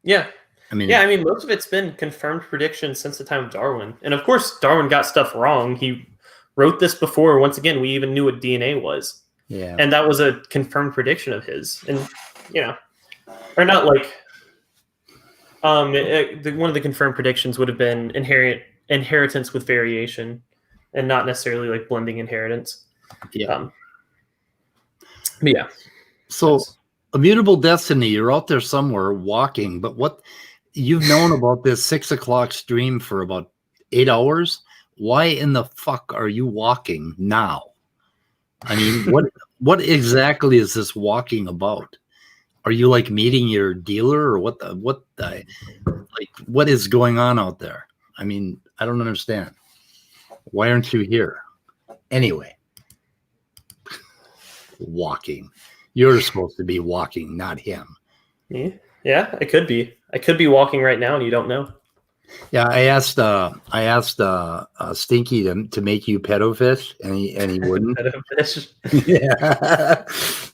Speaker 2: Yeah. Most of it's been confirmed predictions since the time of Darwin. And of course, Darwin got stuff wrong. He wrote this before, once again, we even knew what DNA was.
Speaker 1: Yeah.
Speaker 2: And that was a confirmed prediction of his. And, or not like, one of the confirmed predictions would have been inheritance with variation and not necessarily like blending inheritance.
Speaker 1: Yeah.
Speaker 2: But yeah.
Speaker 1: So immutable destiny, you're out there somewhere walking, but what you've known about this 6 o'clock stream for about 8 hours. Why in the fuck are you walking now? I mean, what exactly is this walking about? Are you like meeting your dealer, or what is going on out there? I mean, I don't understand. Why aren't you here? Anyway, walking. You're supposed to be walking, not him.
Speaker 2: Yeah, I could be. I could be walking right now and you don't know.
Speaker 1: Yeah, I asked Stinky to make you pedofish, and he wouldn't.
Speaker 2: Pedofish.
Speaker 1: Yeah,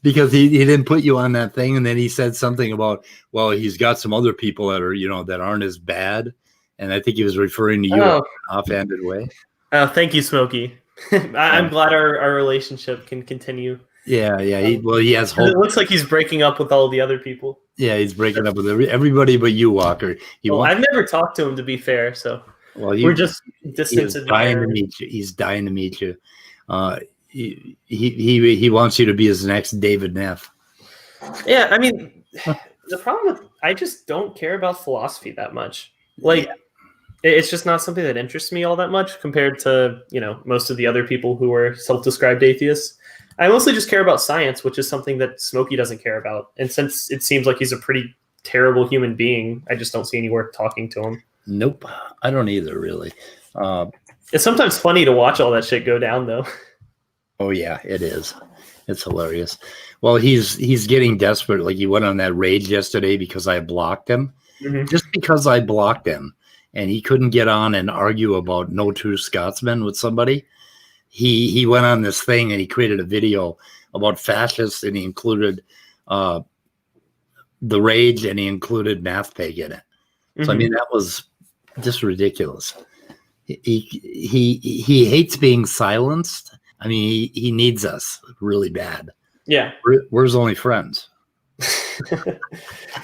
Speaker 1: because he didn't put you on that thing, and then he said something about, well, he's got some other people that are that aren't as bad, and I think he was referring to you in an offhanded way.
Speaker 2: Oh, thank you, Smokey. I'm glad our relationship can continue.
Speaker 1: Yeah. He has hope.
Speaker 2: It looks like he's breaking up with all the other people.
Speaker 1: Yeah, he's breaking up with everybody but you, Walker.
Speaker 2: I've never talked to him, to be fair. So we're just distant.
Speaker 1: He's dying to meet you. He's dying to meet you. He wants you to be his next David Neff.
Speaker 2: Yeah, I mean, the problem with I just don't care about philosophy that much. Like, it's just not something that interests me all that much compared to most of the other people who are self-described atheists. I mostly just care about science, which is something that Smokey doesn't care about. And since it seems like he's a pretty terrible human being, I just don't see any worth talking to him.
Speaker 1: Nope. I don't either, really.
Speaker 2: It's sometimes funny to watch all that shit go down, though.
Speaker 1: Oh, yeah, it is. It's hilarious. Well, he's getting desperate. Like, he went on that rage yesterday because I blocked him. Mm-hmm. Just because I blocked him and he couldn't get on and argue about No True Scotsman with somebody. He went on this thing and he created a video about fascists, and he included the rage, and he included Math Pig in it. Mm-hmm. So I mean, that was just ridiculous. He hates being silenced. I mean, he needs us really bad.
Speaker 2: Yeah,
Speaker 1: we're his only friends.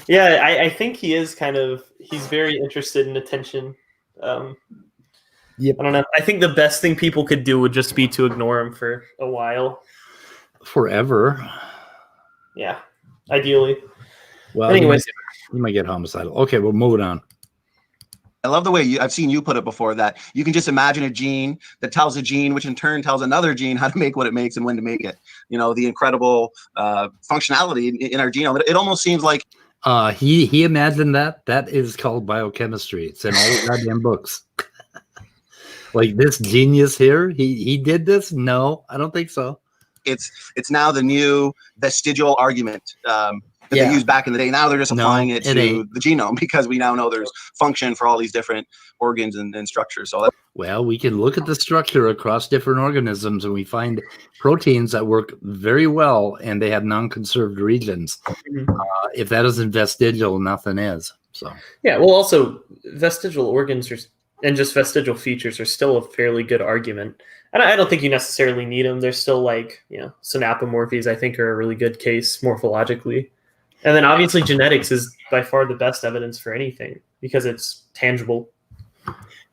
Speaker 2: Yeah, I think he is he's very interested in attention.
Speaker 1: Yep.
Speaker 2: I don't know. I think the best thing people could do would just be to ignore him for a while.
Speaker 1: Forever.
Speaker 2: Yeah, ideally.
Speaker 1: Well, anyways, you might get homicidal. Okay, we're moving on.
Speaker 3: I love the way I've seen you put it before, that you can just imagine a gene that tells a gene, which in turn tells another gene how to make what it makes and when to make it. The incredible functionality in our genome. It almost seems like
Speaker 1: he imagined that. That is called biochemistry. It's in all the goddamn books. Like this genius here, he did this? No, I don't think so.
Speaker 3: It's now the new vestigial argument that they used back in the day. Now they're just applying it to the genome because we now know there's function for all these different organs and structures. So
Speaker 1: well, we can look at the structure across different organisms and we find proteins that work very well and they have non-conserved regions. If that isn't vestigial, nothing is. So
Speaker 2: yeah, well, also vestigial organs and just vestigial features are still a fairly good argument. And I don't think you necessarily need them. There's still like, synapomorphies, I think, are a really good case morphologically. And then obviously genetics is by far the best evidence for anything because it's tangible.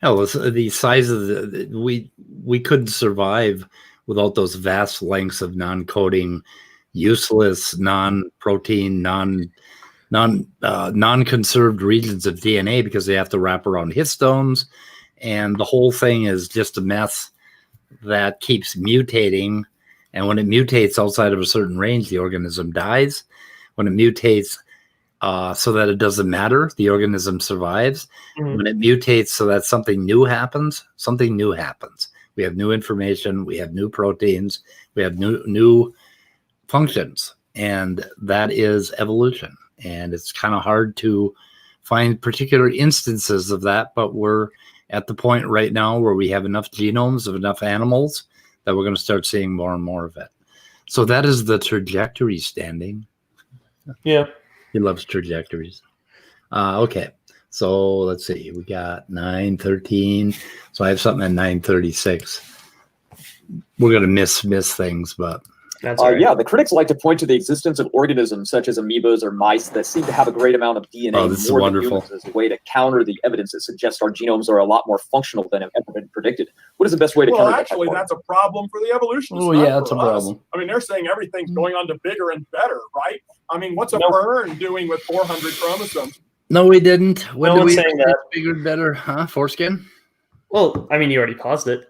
Speaker 1: Oh, the size of we couldn't survive without those vast lengths of non-coding, useless, non-protein, non-conserved regions of DNA because they have to wrap around histones. And the whole thing is just a mess that keeps mutating. And when it mutates outside of a certain range, the organism dies. When it mutates so that it doesn't matter, the organism survives. When it mutates so that something new happens. We have new information. We have new proteins. We have new functions. And that is evolution. And it's kind of hard to find particular instances of that, but we're at the point right now where we have enough genomes of enough animals that we're going to start seeing more and more of it. So that is the trajectory standing.
Speaker 2: Yeah.
Speaker 1: He loves trajectories. Okay. So let's see. We got 9:13. So I have something at 9:36. We're going to miss things, but
Speaker 2: that's right.
Speaker 5: Yeah, the critics like to point to the existence of organisms such as amoebas or mice that seem to have a great amount of DNA more than humans as a way to counter the evidence that suggests our genomes are a lot more functional than have ever been predicted. What is the best way to counter that?
Speaker 4: Actually, that's a problem for the evolutionists.
Speaker 1: Oh, yeah, it's a problem.
Speaker 4: I mean, they're saying everything's going on to bigger and better, right? I mean, what's a fern doing with 400 chromosomes?
Speaker 1: No, we didn't. When
Speaker 2: no
Speaker 1: do we
Speaker 2: saying that.
Speaker 1: Bigger and better, huh? Foreskin?
Speaker 2: Well, I mean, you already paused it.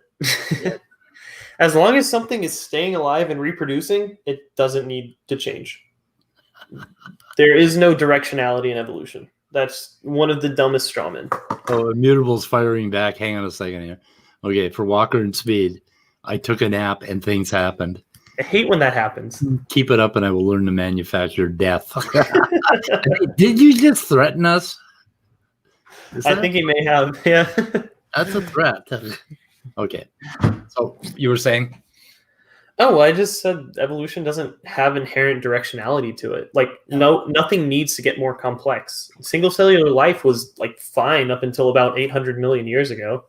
Speaker 2: As long as something is staying alive and reproducing, it doesn't need to change. There is no directionality in evolution. That's one of the dumbest strawmen.
Speaker 1: Oh, Immutable's firing back. Hang on a second here. Okay, for Walker and Speed, I took a nap and things happened.
Speaker 2: I hate when that happens.
Speaker 1: Keep it up and I will learn to manufacture death. Did you just threaten us?
Speaker 2: I think he may have, yeah.
Speaker 1: That's a threat. Okay. So you were saying?
Speaker 2: Oh, well, I just said evolution doesn't have inherent directionality to it. Like, nothing needs to get more complex. Single cellular life was like fine up until about 800 million years ago.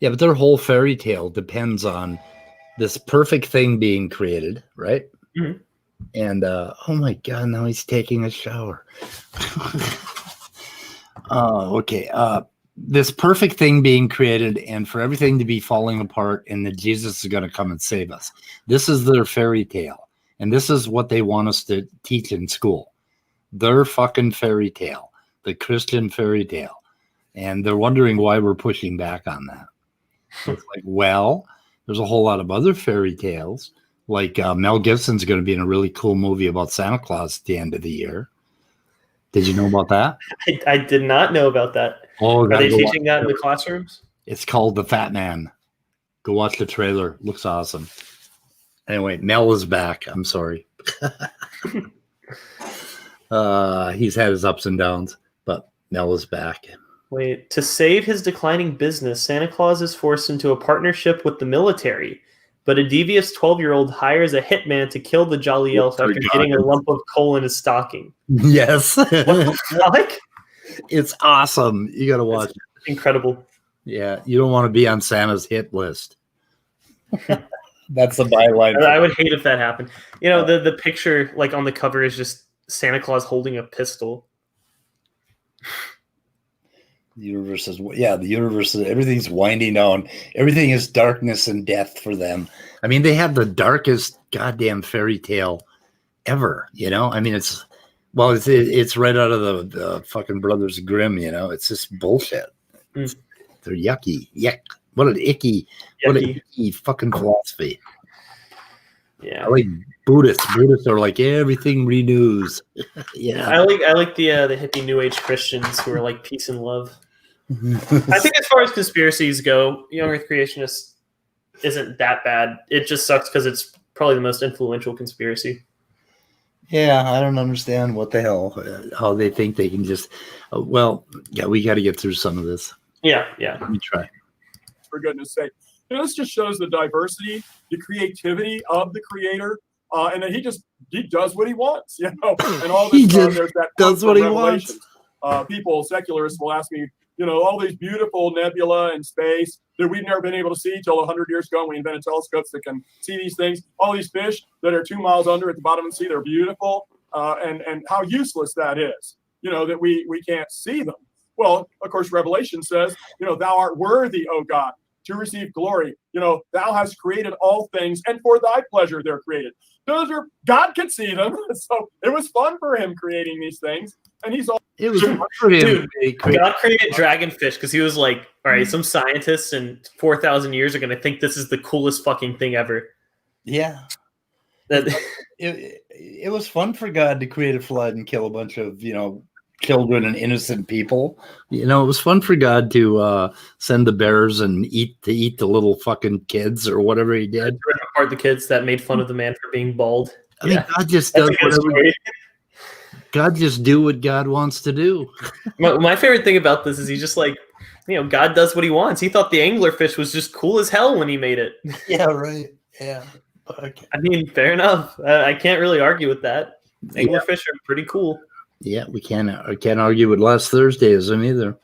Speaker 1: Yeah, but their whole fairy tale depends on this perfect thing being created, right?
Speaker 2: Mm-hmm.
Speaker 1: And oh my God, now he's taking a shower. Okay. This perfect thing being created and for everything to be falling apart and that Jesus is going to come and save us. This is their fairy tale. And this is what they want us to teach in school. Their fucking fairy tale, the Christian fairy tale. And they're wondering why we're pushing back on that. It's like, well, there's a whole lot of other fairy tales. Like Mel Gibson's going to be in a really cool movie about Santa Claus at the end of the year. Did you know about that?
Speaker 2: I did not know about that.
Speaker 1: Oh,
Speaker 2: are they teaching that in the classrooms?
Speaker 1: It's called The Fat Man. Go watch the trailer. Looks awesome. Anyway, Mel is back. I'm sorry. He's had his ups and downs, but Mel is back.
Speaker 2: Wait, to save his declining business, Santa Claus is forced into a partnership with the military. But a devious 12-year-old hires a hitman to kill the jolly elf after getting a lump of coal in his stocking.
Speaker 1: Yes.
Speaker 2: What the fuck?
Speaker 1: It's awesome. You got to watch it.
Speaker 2: Incredible.
Speaker 1: Yeah, you don't want to be on Santa's hit list. That's the byline.
Speaker 2: I would hate if that happened. You know, the picture like on the cover is just Santa Claus holding a pistol.
Speaker 1: The universe is, everything's winding down. Everything is darkness and death for them. I mean, they have the darkest goddamn fairy tale ever, you know? I mean, it's right out of the fucking Brothers Grimm, you know? It's just bullshit. They're yucky. Yuck. What an icky fucking philosophy.
Speaker 2: Yeah.
Speaker 1: I like Buddhists. Buddhists are like, everything renews. Yeah.
Speaker 2: I like the hippie New Age Christians who are like peace and love. I think as far as conspiracies go, young Earth creationists isn't that bad. It just sucks because it's probably the most influential conspiracy.
Speaker 1: Yeah, I don't understand what the hell, how they think they can just, we got to get through some of this.
Speaker 2: Yeah.
Speaker 1: Let me try.
Speaker 4: For goodness sake. This just shows the diversity, the creativity of the creator, and that he does what he wants, and all this, there's that
Speaker 1: does what he wants.
Speaker 4: People, secularists, will ask me, all these beautiful nebula in space that we've never been able to see till 100 years ago when we invented telescopes that can see these things. All these fish that are 2 miles under at the bottom of the sea, they're beautiful, and how useless that is, that we can't see them. Well, of course, Revelation says, thou art worthy, O God, to receive glory. Thou hast created all things, and for thy pleasure they're created. God could see them, so it was fun for him creating these things. And
Speaker 1: it was fun for him.
Speaker 2: Dude, God created dragonfish because he was like, all right, some scientists in 4,000 years are going to think this is the coolest fucking thing ever.
Speaker 1: Yeah. It was fun for God to create a flood and kill a bunch of, children and innocent people. It was fun for God to send the bears and eat the little fucking kids or whatever he did.
Speaker 2: Rip apart the kids that made fun of the man for being bald.
Speaker 1: I mean, God just does whatever. God just do what God wants to do.
Speaker 2: My favorite thing about this is he's just like, God does what he wants. He thought the anglerfish was just cool as hell when he made it.
Speaker 1: Yeah, right. Yeah. Okay.
Speaker 2: I mean, fair enough. I can't really argue with that. Anglerfish are pretty cool.
Speaker 1: Yeah, I can't argue with last Thursdayism either.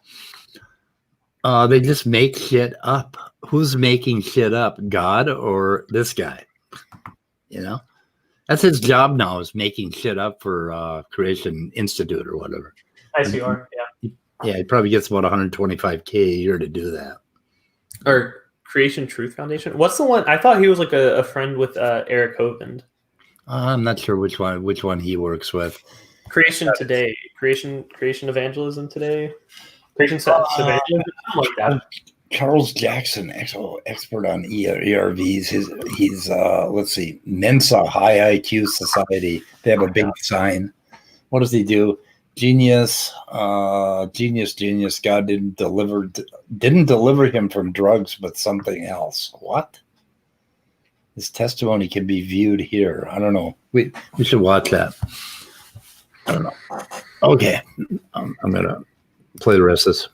Speaker 1: They just make shit up. Who's making shit up? God or this guy? That's his job now, is making shit up for Creation Institute or whatever.
Speaker 2: ICR, yeah.
Speaker 1: Yeah, he probably gets about $125K a year to do that.
Speaker 2: Or Creation Truth Foundation. What's the one? I thought he was like a friend with Eric Hovind.
Speaker 1: I'm not sure which one he works with.
Speaker 2: Creation Today, Creation Evangelism Today, Creation Evangelism, something like that.
Speaker 1: Charles Jackson, expert on ERVs. He's let's see, Mensa High IQ Society. They have a big sign. What does he do? Genius. God didn't deliver him from drugs, but something else. What? His testimony can be viewed here. I don't know. We should watch that. I don't know. Okay, I'm gonna play the rest of this.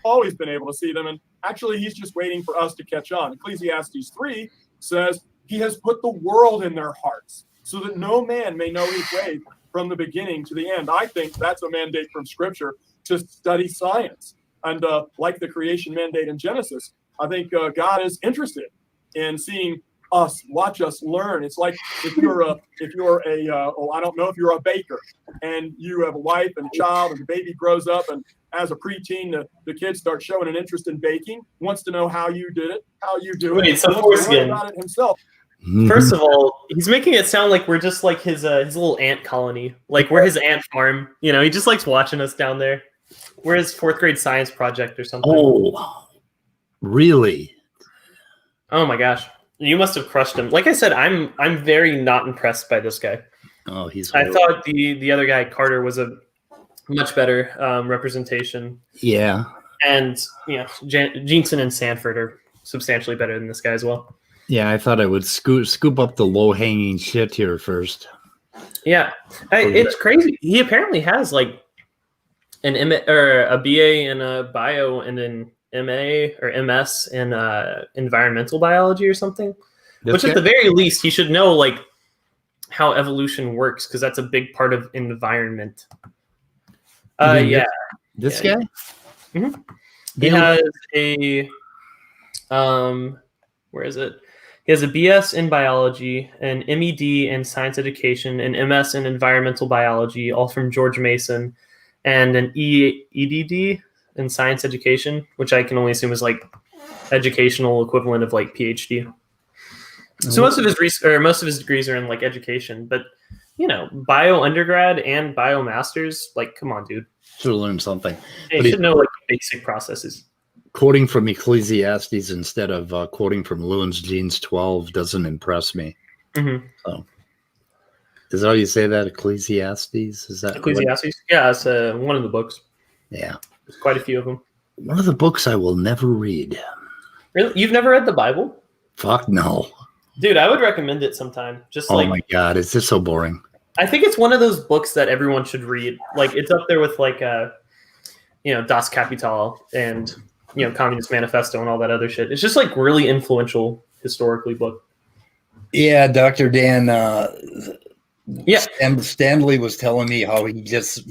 Speaker 4: Always been able to see them, and actually he's just waiting for us to catch on. Ecclesiastes 3 says he has put the world in their hearts so that no man may know his way from the beginning to the end. I think that's a mandate from Scripture to study science, and like the creation mandate in Genesis, I think God is interested in seeing us, watch us learn. It's like if you're a baker and you have a wife and a child and the baby grows up, and as a preteen the kid starts showing an interest in baking, wants to know how you did it, how you do it.
Speaker 2: Wait, so
Speaker 4: wants to learn about it himself.
Speaker 2: First of all, he's making it sound like we're just like his little ant colony, like we're his ant farm. He just likes watching us down there. We're his 4th grade science project or something.
Speaker 1: Oh, really?
Speaker 2: Oh my gosh. You must have crushed him. Like I said, I'm very not impressed by this guy.
Speaker 1: Oh,
Speaker 2: I thought the other guy, Carter, was a much better representation.
Speaker 1: Yeah.
Speaker 2: And Jeanson and Sanford are substantially better than this guy as well.
Speaker 1: Yeah, I thought I would scoop up the low hanging shit here first.
Speaker 2: Yeah, it's crazy. He apparently has like a BA in bio and an MA or MS in environmental biology or something. Which at the very least, he should know like how evolution works, because that's a big part of environment. Yeah.
Speaker 1: This guy?
Speaker 2: Mm-hmm. He has a where is it? He has a BS in biology, an MED in science education, an MS in environmental biology, all from George Mason, and an EDD in science education, which I can only assume is like educational equivalent of like PhD. Mm-hmm. So most of his degrees are in like education, but bio undergrad and bio masters, like, come on, dude.
Speaker 1: Should learn something.
Speaker 2: You should know like basic processes.
Speaker 1: Quoting from Ecclesiastes instead of quoting from Lewin's Genes 12 doesn't impress me.
Speaker 2: Mm-hmm.
Speaker 1: So, is that how you say that? Ecclesiastes? Is that
Speaker 2: Ecclesiastes? Yeah, it's one of the books.
Speaker 1: Yeah,
Speaker 2: there's quite a few of them.
Speaker 1: one of the books I will never read.
Speaker 2: Really? You've never read the Bible?
Speaker 1: Fuck no.
Speaker 2: Dude, I would recommend it sometime. Just
Speaker 1: Oh my God, it's just so boring.
Speaker 2: I think it's one of those books that everyone should read. Like, it's up there with like Das Kapital and Communist Manifesto and all that other shit. It's just like really influential historically book.
Speaker 1: Yeah, Dr. Dan.
Speaker 2: Yeah,
Speaker 1: Stanley was telling me how he just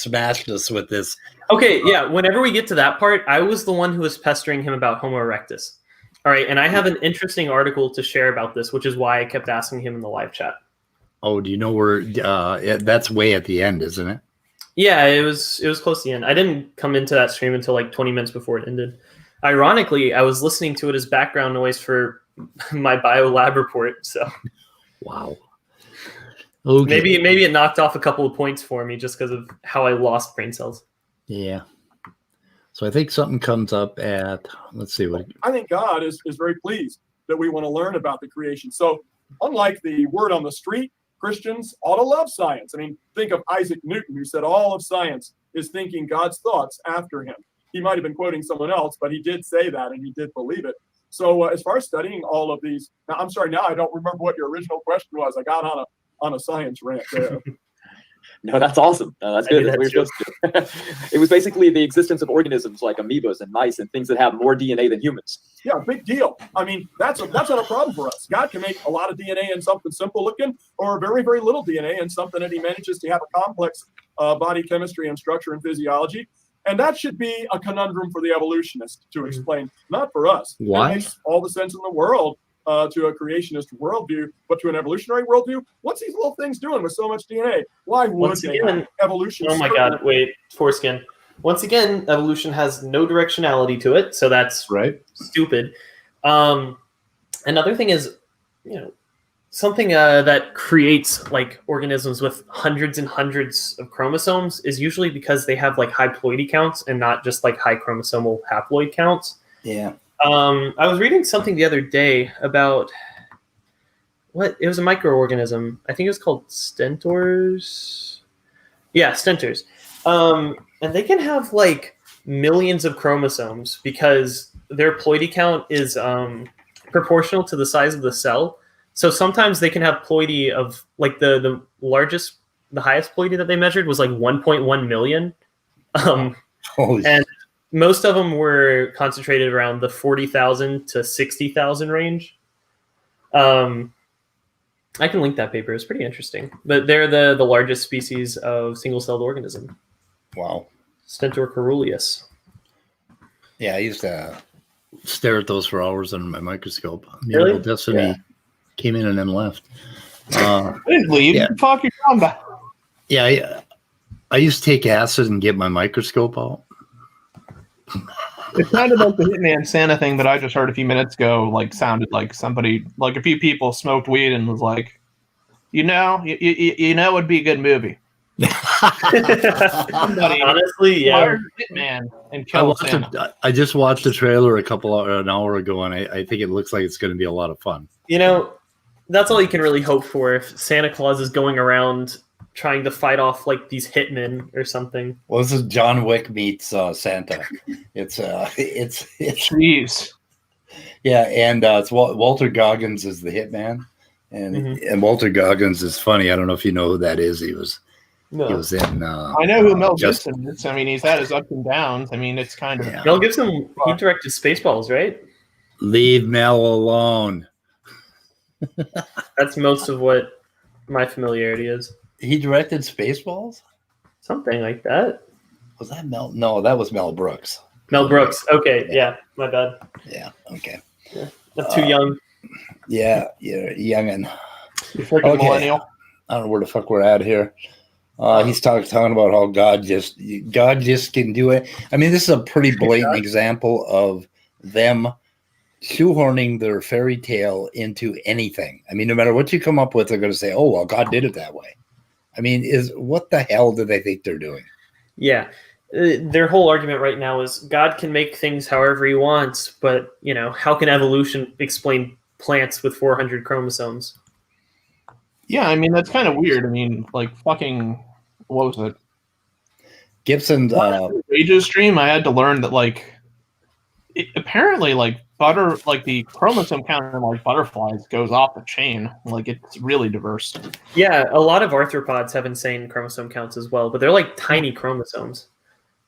Speaker 1: smashed us with this.
Speaker 2: Okay, yeah. Whenever we get to that part, I was the one who was pestering him about Homo erectus. All right, and I have an interesting article to share about this, which is why I kept asking him in the live chat.
Speaker 1: Oh, do you know where? That's way at the end, isn't it?
Speaker 2: Yeah, it was close to the end. I didn't come into that stream until like 20 minutes before it ended. Ironically, I was listening to it as background noise for my bio lab report. So,
Speaker 1: wow. Okay.
Speaker 2: Maybe it knocked off a couple of points for me just because of how I lost brain cells.
Speaker 1: Yeah. So I think something comes up at, let's see what.
Speaker 4: I think God is very pleased that we want to learn about the creation. So unlike the word on the street, Christians ought to love science. I mean, think of Isaac Newton, who said all of science is thinking God's thoughts after him. He might have been quoting someone else, but he did say that and he did believe it. So as far as studying all of these, now I'm sorry, now I don't remember what your original question was. I got on a science rant there.
Speaker 5: No, that's awesome. No, that's good. That's what you're supposed to do. It was basically the existence of organisms like amoebas and mice and things that have more DNA than humans.
Speaker 4: Yeah, big deal. I mean, that's not a problem for us. God can make a lot of DNA in something simple looking, or very, very little DNA in something that he manages to have a complex body chemistry and structure and physiology. And that should be a conundrum for the evolutionist to explain, not for us.
Speaker 1: Why?
Speaker 4: It makes all the sense in the world to a creationist worldview, but to an evolutionary worldview, what's these little things doing with so much DNA? Why would they have evolution?
Speaker 2: Oh my God, wait, foreskin. Once again, evolution has no directionality to it, so that's
Speaker 1: right.
Speaker 2: Stupid. Another thing is, something that creates like organisms with hundreds and hundreds of chromosomes is usually because they have like high ploidy counts and not just like high chromosomal haploid counts.
Speaker 1: Yeah.
Speaker 2: I was reading something the other day about it was a microorganism. I think it was called stentors. Yeah, stentors. And they can have like millions of chromosomes because their ploidy count is proportional to the size of the cell. So sometimes they can have ploidy of like the highest ploidy that they measured was like 1.1 million. And most of them were concentrated around the 40,000 to 60,000 range. I can link that paper. It's pretty interesting. But they're the largest species of single-celled organism.
Speaker 1: Wow.
Speaker 2: Stentor caruleus.
Speaker 1: Yeah, I used to stare at those for hours under my microscope.
Speaker 2: Really?
Speaker 1: Destiny came in and then left.
Speaker 6: I didn't leave.
Speaker 1: Yeah.
Speaker 6: Fuck your combat.
Speaker 1: Yeah, I used to take acid and get my microscope out.
Speaker 6: It sounded like the Hitman Santa thing that I just heard a few minutes ago. Like, sounded like somebody, like a few people smoked weed and was like, you it'd be a good movie.
Speaker 2: Honestly, yeah.
Speaker 6: Hitman and kill Santa.
Speaker 1: I just watched the trailer an hour ago, and I think it looks like it's going to be a lot of fun.
Speaker 2: That's all you can really hope for if Santa Claus is going around trying to fight off like these hitmen or something.
Speaker 1: Well, this is John Wick meets Santa. It's
Speaker 6: Jeez.
Speaker 1: Yeah, and it's Walter Goggins is the hitman, and Walter Goggins is funny. I don't know if you know who that is. He was in.
Speaker 6: I know who Mel Gibson is. I mean, he's had his ups and downs. I mean, it's kind of
Speaker 2: Mel Gibson. He directed Spaceballs, right?
Speaker 1: Leave Mel alone.
Speaker 2: That's most of what my familiarity is.
Speaker 1: He directed Spaceballs?
Speaker 2: Something like that.
Speaker 1: Was that Mel? No, that was Mel Brooks.
Speaker 2: Mel Brooks. Okay, yeah, my bad.
Speaker 1: Yeah, okay.
Speaker 2: Yeah. I'm too young.
Speaker 1: Yeah, you're youngin'.
Speaker 6: You're freaking millennial.
Speaker 1: I don't know where the fuck we're at here. He's talking about how God just can do it. I mean, this is a pretty blatant example of them shoehorning their fairy tale into anything. I mean, no matter what you come up with, they're going to say, "Oh, well, God did it that way." I mean, what the hell do they think they're doing?
Speaker 2: Yeah, their whole argument right now is God can make things however he wants, but how can evolution explain plants with 400 chromosomes?
Speaker 6: Yeah, I mean that's kind of weird. I mean, like fucking, what was it?
Speaker 1: Gibson's
Speaker 6: Wages stream. I had to learn that like apparently, like the chromosome count in like butterflies goes off the chain. Like it's really diverse.
Speaker 2: Yeah, a lot of arthropods have insane chromosome counts as well, but they're like tiny chromosomes.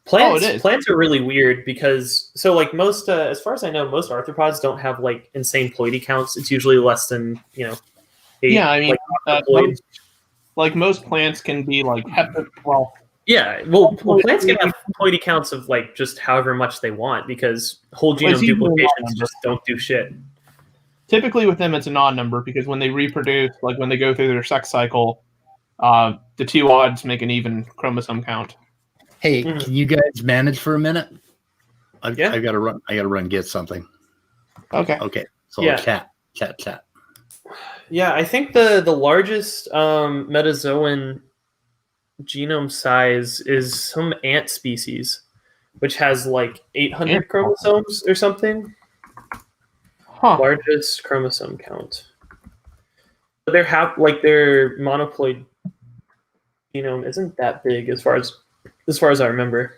Speaker 2: Plants are really weird because like most, as far as I know, most arthropods don't have like insane ploidy counts. It's usually less than 8.
Speaker 6: Yeah, I mean,
Speaker 2: like
Speaker 6: most plants can be like
Speaker 2: yeah, well, plants can have ploidy counts of like just however much they want because whole genome duplications just don't do shit.
Speaker 6: Typically with them, it's a non-number because when they reproduce, like when they go through their sex cycle, the two odds make an even chromosome count.
Speaker 1: Hey, can you guys manage for a minute? I
Speaker 2: Yeah.
Speaker 1: gotta run. I gotta run get something.
Speaker 6: Okay.
Speaker 1: Okay. So
Speaker 2: Yeah.
Speaker 1: chat.
Speaker 2: Yeah, I think the largest metazoan genome size is some ant species, which has like 800 chromosomes or something.
Speaker 6: Huh.
Speaker 2: Largest chromosome count. But their monoploid genome isn't that big as far as I remember.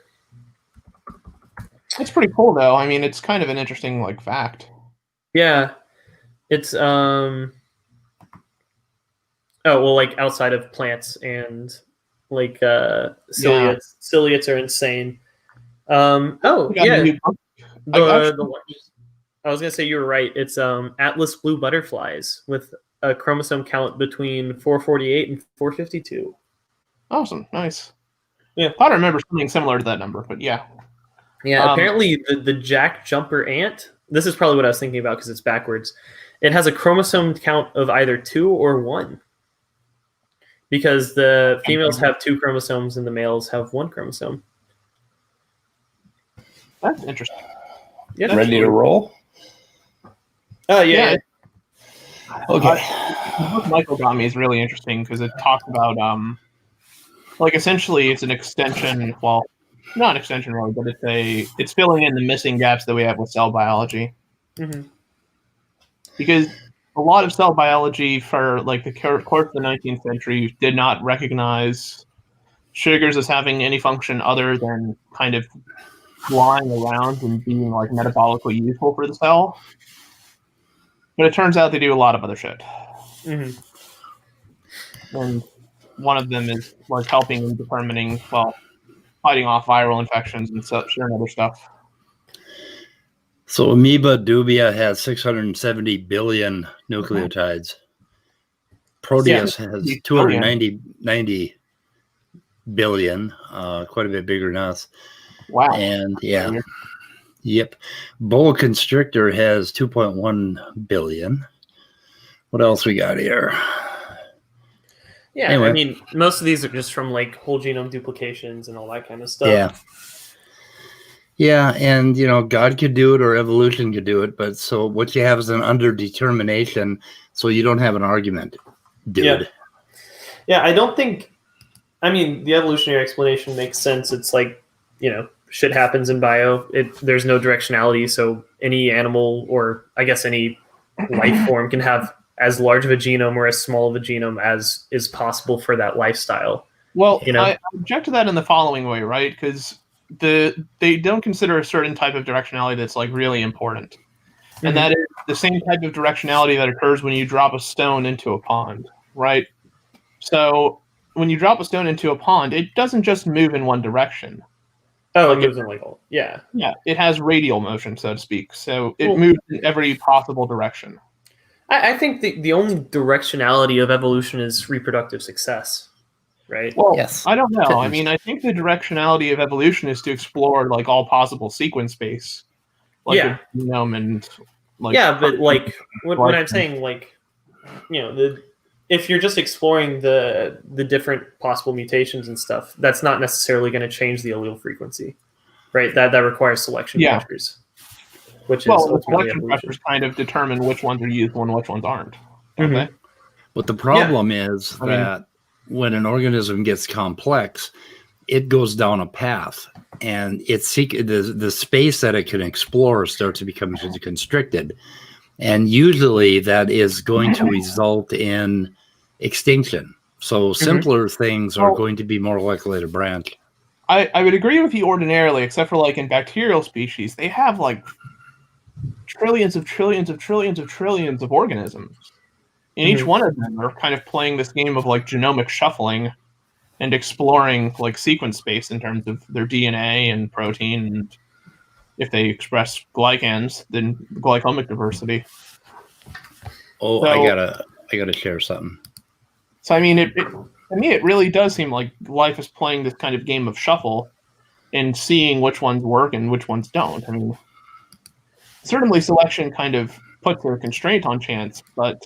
Speaker 6: It's pretty cool though. I mean, it's kind of an interesting like fact.
Speaker 2: Yeah. It's like outside of plants and like ciliates. Ciliates are insane. I was gonna say you were right. It's Atlas blue butterflies with a chromosome count between 448 and 452.
Speaker 6: Awesome, nice.
Speaker 2: Yeah,
Speaker 6: I don't remember something similar to that number, but yeah.
Speaker 2: Yeah, apparently the jack jumper ant. This is probably what I was thinking about because it's backwards. It has a chromosome count of either 2 or 1. Because the females have 2 chromosomes and the males have 1 chromosome.
Speaker 6: That's interesting.
Speaker 2: Yeah,
Speaker 7: ready to roll?
Speaker 2: Oh yeah.
Speaker 6: Okay. The book Michael got me is really interesting because it talks about like essentially it's an extension. Well, not an extension really, but it's filling in the missing gaps that we have with cell biology.
Speaker 2: Mm-hmm.
Speaker 6: Because a lot of cell biology for like the course of the 19th century did not recognize sugars as having any function other than kind of flying around and being like metabolically useful for the cell. But it turns out they do a lot of other shit.
Speaker 2: Mm-hmm.
Speaker 6: And one of them is like helping in determining, fighting off viral infections and such and other stuff.
Speaker 1: So amoeba dubia has 670 billion nucleotides. Proteus has 290 billion, quite a bit bigger than us.
Speaker 6: Wow.
Speaker 1: And yep. Boa constrictor has 2.1 billion. What else we got here?
Speaker 2: Yeah, anyway. I mean, most of these are just from like whole genome duplications and all that kind of stuff.
Speaker 1: Yeah. Yeah, and God could do it or evolution could do it, but so what you have is an underdetermination, so you don't have an argument, dude.
Speaker 2: Yeah, I don't think. I mean, the evolutionary explanation makes sense. It's like shit happens in bio. There's no directionality, so any animal or I guess any life form can have as large of a genome or as small of a genome as is possible for that lifestyle.
Speaker 6: Well, I object to that in the following way, right? Because they don't consider a certain type of directionality that's like really important, and that is the same type of directionality that occurs when you drop a stone into a pond, right? So when you drop a stone into a pond, it doesn't just move in one direction.
Speaker 2: Oh, it moves in like all. Yeah.
Speaker 6: Yeah, it has radial motion, so to speak. So it moves in every possible direction.
Speaker 2: I think the only directionality of evolution is reproductive success, right?
Speaker 6: Well, yes. I don't know. I mean, I think the directionality of evolution is to explore like all possible sequence space, like a genome and like.
Speaker 2: Yeah, but like when I'm saying like, if you're just exploring the different possible mutations and stuff, that's not necessarily going to change the allele frequency, right? That requires selection pressures, which is
Speaker 6: selection pressures kind of determine which ones are useful and which ones aren't.
Speaker 2: Mm-hmm.
Speaker 1: But the problem is that when an organism gets complex, it goes down a path, and the space that it can explore starts to become constricted, and usually that is going to result in extinction. So simpler things are going to be more likely to branch.
Speaker 6: I would agree with you ordinarily, except for like in bacterial species, they have like trillions of organisms. And each one of them are kind of playing this game of like genomic shuffling and exploring like sequence space in terms of their DNA and protein, and if they express glycans, then glycomic diversity.
Speaker 1: Oh,
Speaker 6: So,
Speaker 1: I gotta share something.
Speaker 6: So I mean, to me, it really does seem like life is playing this kind of game of shuffle and seeing which ones work and which ones don't. I mean, certainly selection kind of puts a constraint on chance, but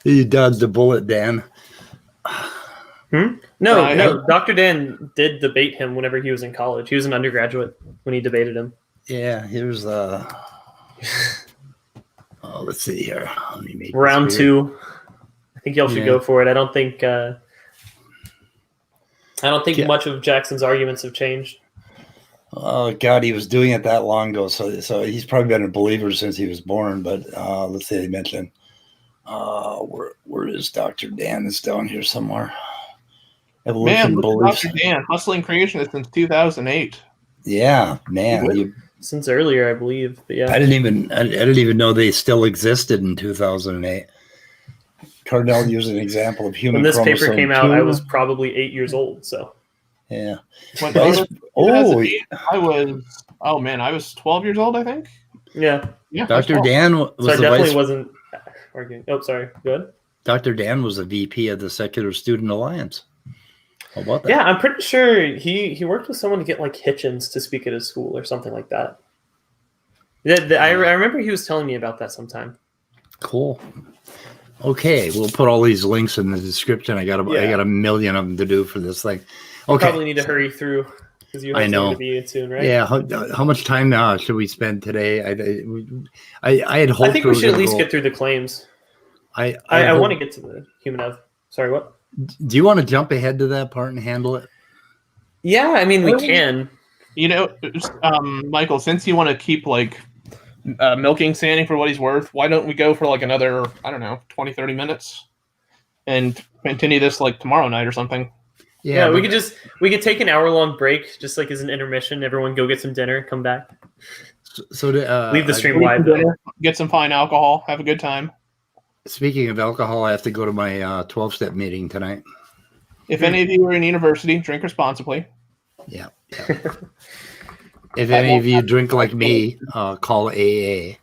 Speaker 1: You dodged a bullet, Dan.
Speaker 2: No. Dr. Dan did debate him whenever he was in college. He was an undergraduate when he debated him.
Speaker 1: Yeah, here's let's see here. Let me make
Speaker 2: round 2. I think y'all should go for it. I don't think much of Jackson's arguments have changed.
Speaker 1: Oh God, he was doing it that long ago, so he's probably been a believer since he was born. But let's say they mentioned where is Dr. Dan? It's down here somewhere.
Speaker 6: Man, Dr. Dan, hustling creationist since 2008.
Speaker 1: Yeah, man.
Speaker 2: Since earlier, I believe. But yeah,
Speaker 1: I didn't even know they still existed in 2008. Cardinal used an example of human.
Speaker 2: When this
Speaker 1: chromosome
Speaker 2: paper came out,
Speaker 1: 2.
Speaker 2: I was probably 8 years old. So
Speaker 1: yeah.
Speaker 6: I was 12 years old, I think.
Speaker 2: Yeah.
Speaker 1: Dr. Dan was
Speaker 2: so I definitely wasn't arguing. Oh, sorry. Go ahead.
Speaker 1: Dr. Dan was a VP of the Secular Student Alliance. How about that?
Speaker 2: Yeah, I'm pretty sure he worked with someone to get like Hitchens to speak at his school or something like that. I remember he was telling me about that sometime.
Speaker 1: Cool. Okay, we'll put all these links in the description. I got a million of them to do for this thing. Okay,
Speaker 2: probably need to hurry through because you have to be soon, right?
Speaker 1: Yeah. How much time now should we spend today? I had hoped.
Speaker 2: I think we should at least get through the claims. I want to get to the human of. Sorry, what?
Speaker 1: Do you want to jump ahead to that part and handle it?
Speaker 2: Yeah, I mean we can.
Speaker 6: You know, Michael, since you want to keep like milking Sandy for what he's worth, why don't we go for like another, I don't know, 20, 30 minutes and continue this like tomorrow night or something?
Speaker 2: Yeah, we could take an hour-long break just like as an intermission. Everyone go get some dinner, come back.
Speaker 1: So
Speaker 2: leave the stream live.
Speaker 6: Get some fine alcohol, have a good time. Speaking
Speaker 1: of alcohol, I have to go to my 12-step meeting tonight.
Speaker 6: If any of you are in university, drink responsibly.
Speaker 1: Yeah. If any of you drink like me, call AA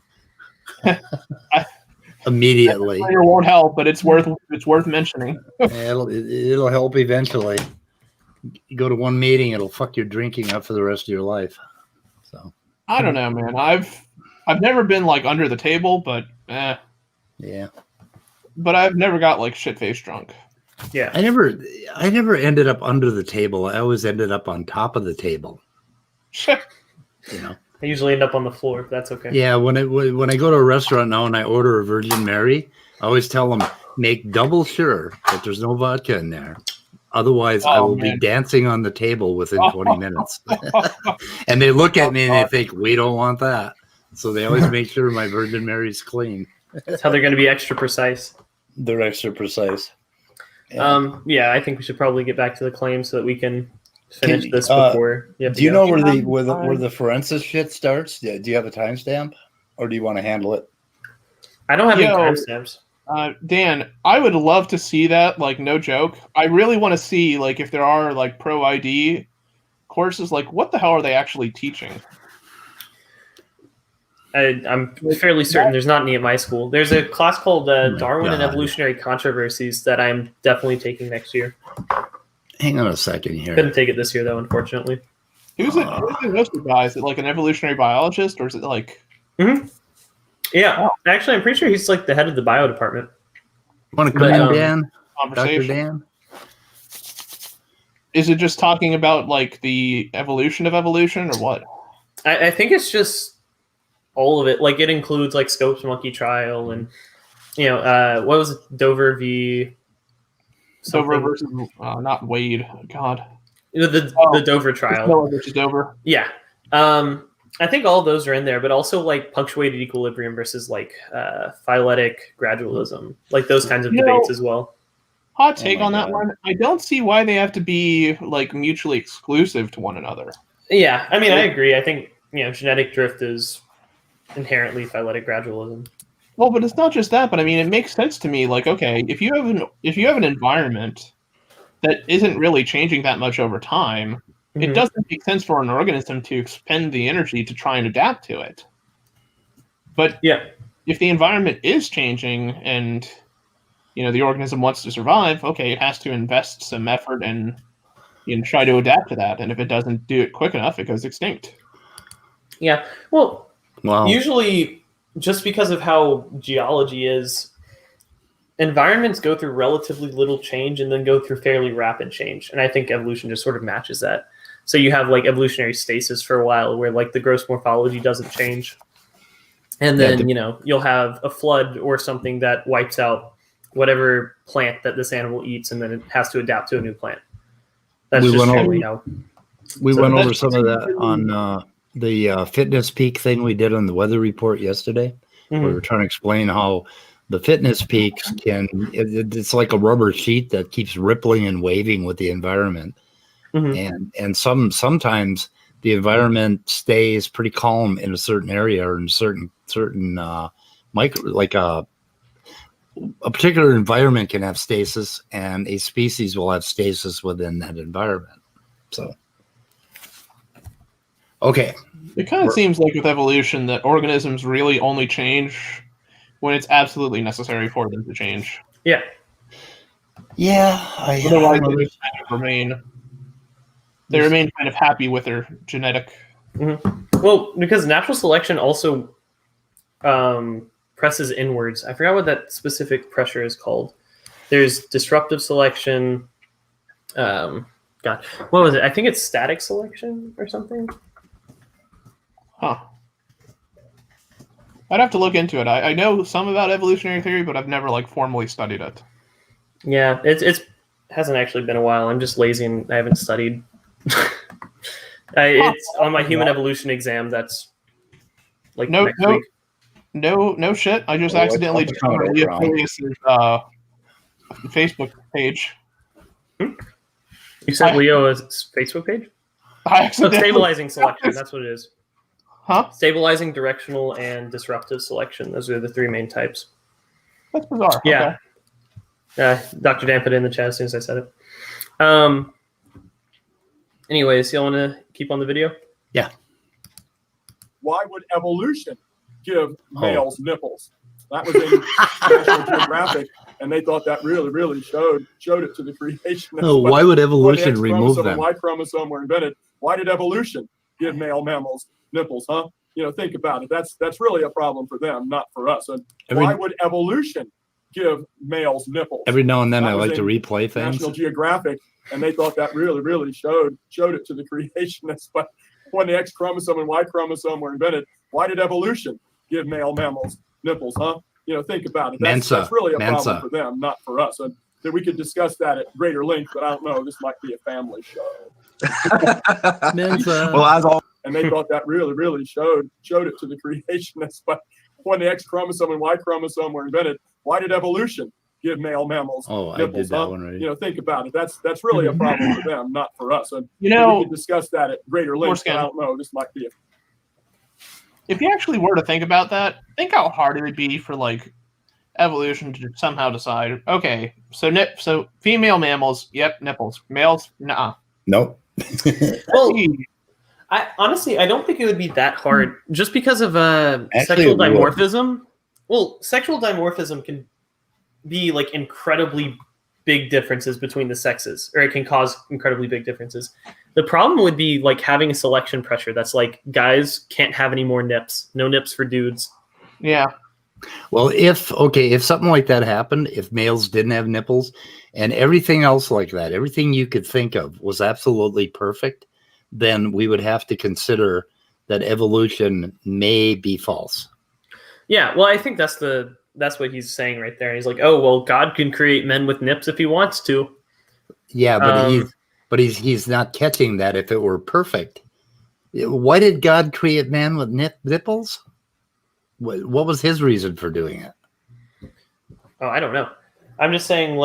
Speaker 1: immediately.
Speaker 6: It won't help, but it's worth mentioning.
Speaker 1: It'll help eventually. You go to one meeting, it'll fuck your drinking up for the rest of your life. So
Speaker 6: I don't know, man. I've never been like under the table, but
Speaker 1: yeah.
Speaker 6: But I've never got like shit-faced drunk.
Speaker 2: Yeah.
Speaker 1: I never ended up under the table. I always ended up on top of the table. You know.
Speaker 2: I usually end up on the floor, but that's okay.
Speaker 1: Yeah, when I go to a restaurant now and I order a Virgin Mary, I always tell them, make double sure that there's no vodka in there. Otherwise, I will be dancing on the table within 20 minutes. And they look at me and they think, we don't want that. So they always make sure my Virgin Mary's clean.
Speaker 2: That's how they're going to be extra precise.
Speaker 1: They're extra precise.
Speaker 2: Yeah, I think we should probably get back to the claim so that we can finish this before.
Speaker 1: Do you know where the forensic shit starts? Do you have a timestamp, or do you want to handle it?
Speaker 2: I don't have any timestamps.
Speaker 6: Dan, I would love to see that. Like, no joke. I really want to see like if there are like pro ID courses. Like, what the hell are they actually teaching?
Speaker 2: I'm fairly certain there's not any at my school. There's a class called Darwin and Evolutionary Controversies that I'm definitely taking next year.
Speaker 1: Hang on a second here.
Speaker 2: Couldn't take it this year, though, unfortunately.
Speaker 6: Who's it hosted by? Is it like an evolutionary biologist, or is it like...
Speaker 2: Mm-hmm. Yeah. Actually, I'm pretty sure he's like the head of the bio department.
Speaker 1: Want to come in, Dan? Dr. Dan?
Speaker 6: Is it just talking about like the evolution of evolution, or what?
Speaker 2: I think it's just all of it. Like, it includes like Scopes monkey trial and, what was it? Dover v.
Speaker 6: Dover versus not Wade. God.
Speaker 2: The Dover trial.
Speaker 6: Noah versus Dover.
Speaker 2: Yeah. I think all of those are in there, but also like punctuated equilibrium versus like phyletic gradualism, like those kinds of debates as well.
Speaker 6: Hot take on that one. I don't see why they have to be like mutually exclusive to one another.
Speaker 2: Yeah, I mean, I agree. I think genetic drift is inherently phyletic gradualism.
Speaker 6: Well, but it's not just that. But I mean, it makes sense to me. Like, okay, if you have an environment that isn't really changing that much over time, it doesn't make sense for an organism to expend the energy to try and adapt to it. But
Speaker 2: yeah,
Speaker 6: if the environment is changing and the organism wants to survive, okay, it has to invest some effort and try to adapt to that. And if it doesn't do it quick enough, it goes extinct.
Speaker 2: Yeah. Well, usually just because of how geology is, environments go through relatively little change and then go through fairly rapid change. And I think evolution just sort of matches that. So you have like evolutionary stasis for a while where like the gross morphology doesn't change. And then, you'll have a flood or something that wipes out whatever plant that this animal eats, and then it has to adapt to a new plant. That's just generally how.
Speaker 1: We went over some of that on the fitness peak thing we did on the weather report yesterday. We were trying to explain how the fitness peaks it's like a rubber sheet that keeps rippling and waving with the environment. And sometimes the environment stays pretty calm in a certain area or in certain a particular environment can have stasis, and a species will have stasis within that environment. So, okay.
Speaker 6: It kind of seems like with evolution that organisms really only change when it's absolutely necessary for them to change.
Speaker 2: Yeah.
Speaker 6: Yeah. Otherwise, they just kind of remain. They remain kind of happy with their genetic.
Speaker 2: Well, because natural selection also presses inwards. I forgot what that specific pressure is called. There's disruptive selection. God, what was it? I think it's static selection or something.
Speaker 6: Huh. I'd have to look into it. I know some about evolutionary theory, but I've never formally studied it.
Speaker 2: Yeah, it hasn't actually been a while. I'm just lazy and I haven't studied. It's on my human evolution exam. That's like next week.
Speaker 6: No shit. I just accidentally discovered Leo Peleus's Facebook page.
Speaker 2: You said Leo's Facebook page? Stabilizing selection. That's what it is.
Speaker 6: Huh?
Speaker 2: Stabilizing, directional, and disruptive selection. Those are the three main types.
Speaker 6: That's bizarre.
Speaker 2: Yeah. Okay. Dr. Dan put it in the chat as soon as I said it. Anyways, y'all want to keep on the video?
Speaker 1: Yeah.
Speaker 4: Why would evolution give males nipples? That was in National Geographic, and they thought that really showed it to the creationists.
Speaker 1: Oh, why would evolution remove them?
Speaker 4: Y chromosome were invented. Why did evolution give male mammals nipples? Huh? Think about it. That's really a problem for them, not for us. And why would evolution give males nipples?
Speaker 1: Every now and then, I like to replay things.
Speaker 4: National Geographic, and they thought that really showed it to the creationists. But when the X chromosome and Y chromosome were invented, why did evolution give male mammals nipples? Huh? Think about it. That's really a problem for them, not for us. And that we could discuss that at greater length, but I don't know. This might be a family show.
Speaker 1: Mensa.
Speaker 3: Well, as all.
Speaker 4: And they thought that really showed it to the creationists. But when the X chromosome and Y chromosome were invented, why did evolution give male mammals nipples?
Speaker 1: I did that one right.
Speaker 4: Think about it. That's really a problem for them, not for us. And we could discuss that at greater length. But I don't know. This might be a.
Speaker 6: If you actually were to think about that, think how hard it would be for evolution to somehow decide. Okay, so female mammals, yep, nipples. Males, nah.
Speaker 1: Nope.
Speaker 2: Well, I don't think it would be that hard, just because of sexual dimorphism. Well, sexual dimorphism can be incredibly big differences between the sexes, or it can cause incredibly big differences. The problem would be having a selection pressure that's guys can't have any more nips. No nips for dudes.
Speaker 6: Yeah.
Speaker 1: Well, if something like that happened, if males didn't have nipples and everything else like that, everything you could think of was absolutely perfect, then we would have to consider that evolution may be false.
Speaker 2: Yeah, well, I think that's what he's saying right there. He's like, oh, well, God can create men with nips if he wants to.
Speaker 1: Yeah, but he's not catching that if it were perfect. Why did God create man with nipples? What was his reason for doing it?
Speaker 2: Oh, I don't know. I'm just saying,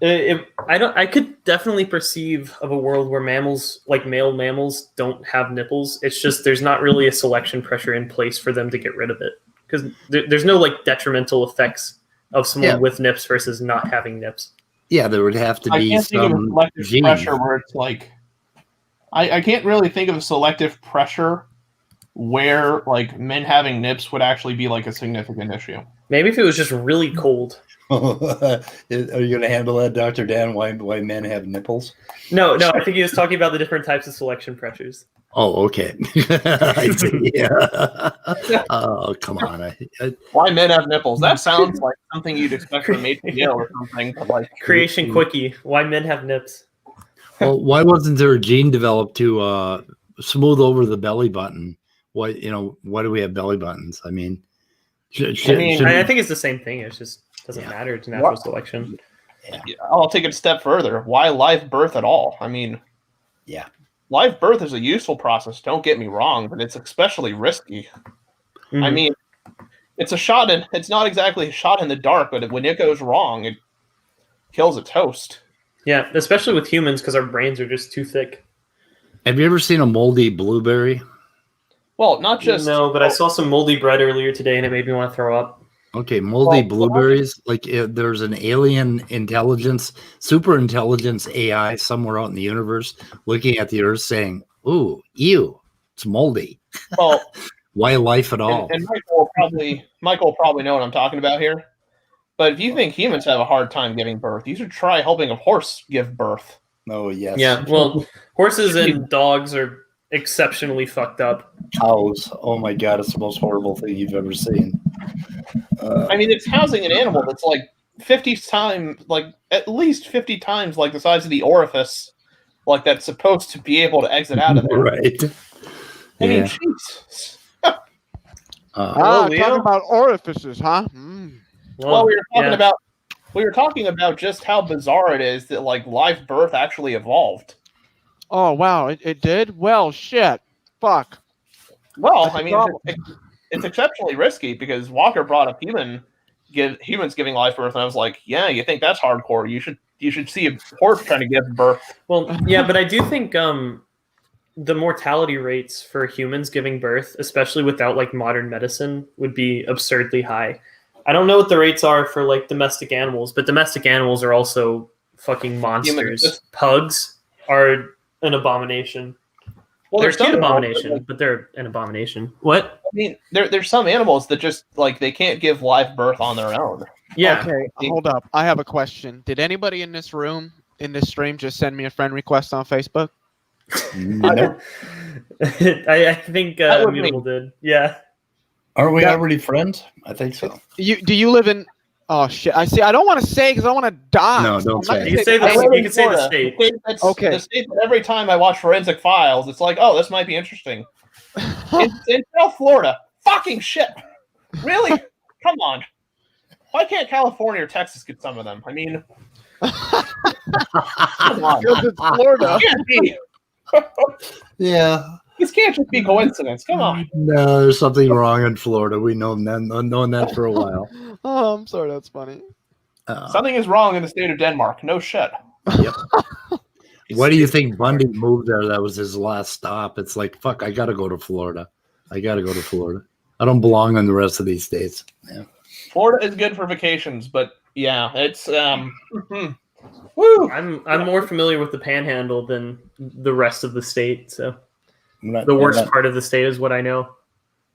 Speaker 2: I could definitely perceive of a world where mammals, like male mammals, don't have nipples. It's just there's not really a selection pressure in place for them to get rid of it, because there's no like detrimental effects of someone with nips versus not having nips.
Speaker 1: Yeah, there would have to
Speaker 6: I
Speaker 1: be
Speaker 6: can't think of a
Speaker 1: some
Speaker 6: selective
Speaker 1: gene.
Speaker 6: pressure where it's like I can't really think of a selective pressure where like men having nips would actually be like a significant issue.
Speaker 2: Maybe if it was just really cold.
Speaker 1: Are you going to handle that, Dr. Dan? Why men have nipples?
Speaker 2: No, I think he was talking about the different types of selection pressures.
Speaker 1: Oh, okay. I see. Yeah. Oh, come on.
Speaker 6: Why men have nipples? That sounds like something you'd expect from ATL or something. But like
Speaker 2: Creation quickie. Why men have nips?
Speaker 1: Well, why wasn't there a gene developed to smooth over the belly button? Why do we have belly buttons? I mean,
Speaker 2: I think it's the same thing. It just doesn't matter. It's natural selection.
Speaker 6: Yeah. I'll take it a step further. Why live birth at all? I mean,
Speaker 1: yeah,
Speaker 6: live birth is a useful process. Don't get me wrong, but it's especially risky.
Speaker 2: Mm-hmm.
Speaker 6: I mean, it's not exactly a shot in the dark, but when it goes wrong, it kills its host.
Speaker 2: Yeah, especially with humans because our brains are just too thick.
Speaker 1: Have you ever seen a moldy blueberry?
Speaker 6: Well, not just
Speaker 2: I saw some moldy bread earlier today, and it made me want to throw up.
Speaker 1: Okay, moldy blueberries. Like there's an alien intelligence, super intelligence AI somewhere out in the universe looking at the Earth, saying, "Ooh, ew, it's moldy."
Speaker 6: Well,
Speaker 1: why life at all?
Speaker 6: And Michael will probably know what I'm talking about here. But if you think humans have a hard time giving birth, you should try helping a horse give birth.
Speaker 1: Oh yes.
Speaker 2: Yeah. Well, horses and dogs are exceptionally fucked up.
Speaker 1: Cows. Oh my god, it's the most horrible thing you've ever seen.
Speaker 6: I mean, it's housing an animal that's like 50 times, like at least 50 times, like the size of the orifice, like that's supposed to be able to exit out of there.
Speaker 1: Right.
Speaker 6: I mean, Jesus.
Speaker 7: Talking about orifices, huh?
Speaker 6: Well, we were talking about just how bizarre it is that like live birth actually evolved.
Speaker 7: Oh wow, it did? Well, shit. Fuck.
Speaker 6: Well, I mean, it's exceptionally risky because Walker brought up humans giving live birth, and I was like, yeah, you think that's hardcore? You should see a horse trying to give birth.
Speaker 2: Well, yeah, but I do think the mortality rates for humans giving birth, especially without like modern medicine, would be absurdly high. I don't know what the rates are for like domestic animals, but domestic animals are also fucking monsters. Pugs are an abomination. Well, they're still an abomination, but they're an abomination. What?
Speaker 6: I mean, there's some animals that just like they can't give live birth on their own.
Speaker 2: Yeah.
Speaker 7: Okay, hold up. I have a question. Did anybody in this room, in this stream, just send me a friend request on Facebook?
Speaker 1: No.
Speaker 2: I think Mutable did. Yeah.
Speaker 1: Aren't we already friends? I think so.
Speaker 7: Do you live in? Oh shit! I see. I don't want to say because I want to die.
Speaker 1: No, don't say.
Speaker 2: You can say the state.
Speaker 6: Okay. The state that every time I watch Forensic Files, it's like, oh, this might be interesting. in South Florida, fucking shit. Really? Come on. Why can't California or Texas get some of them? I mean, come on.
Speaker 7: Because it's Florida.
Speaker 6: It can't be.
Speaker 1: Yeah.
Speaker 6: This can't just be coincidence. Come on.
Speaker 1: No, there's something wrong in Florida. We've known that for a while.
Speaker 7: Oh, I'm sorry. That's funny.
Speaker 6: Something is wrong in the state of Denmark. No shit.
Speaker 1: Yep. Why do you think Bundy moved there? That was his last stop. It's like, fuck, I got to go to Florida. I don't belong in the rest of these states. Yeah.
Speaker 6: Florida is good for vacations, but yeah, it's
Speaker 2: woo. I'm more familiar with the Panhandle than the rest of the state, so the worst part of the state is what I know.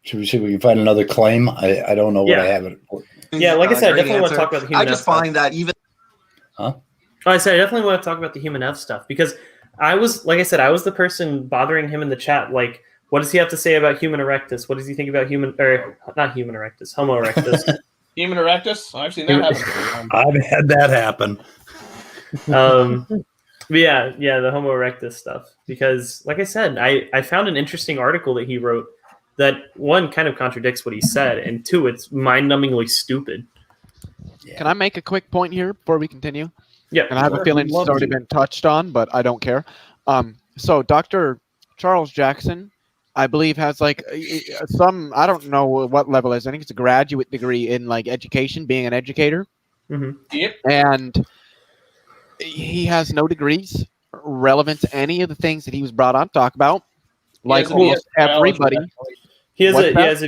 Speaker 1: Should we see if we can find another claim? I don't know what I have it for.
Speaker 2: Yeah, like I said, I definitely want to talk about the human.
Speaker 3: I just find that even.
Speaker 1: Huh?
Speaker 2: I said I definitely want to talk about the human F stuff because I was the person bothering him in the chat. Like, what does he have to say about human erectus? What does he think about Homo erectus?
Speaker 6: Human erectus? I've seen that happen.
Speaker 1: I've had that happen.
Speaker 2: But yeah, the Homo erectus stuff. Because, like I said, I found an interesting article that he wrote that, one, kind of contradicts what he said, and two, it's mind-numbingly stupid.
Speaker 7: Yeah. Can I make a quick point here before we continue?
Speaker 2: Yeah.
Speaker 7: And I have a feeling it's already been touched on, but I don't care. So Dr. Charles Jackson, I believe, has like some, I don't know what level it is. I think it's a graduate degree in like education, being an educator.
Speaker 2: Mm-hmm.
Speaker 6: Yep.
Speaker 7: And He has no degrees relevant to any of the things that he was brought on to talk about. Like
Speaker 6: has a
Speaker 7: almost
Speaker 6: BS in biology,
Speaker 7: everybody.
Speaker 6: actually.
Speaker 2: He
Speaker 7: What's that?
Speaker 2: has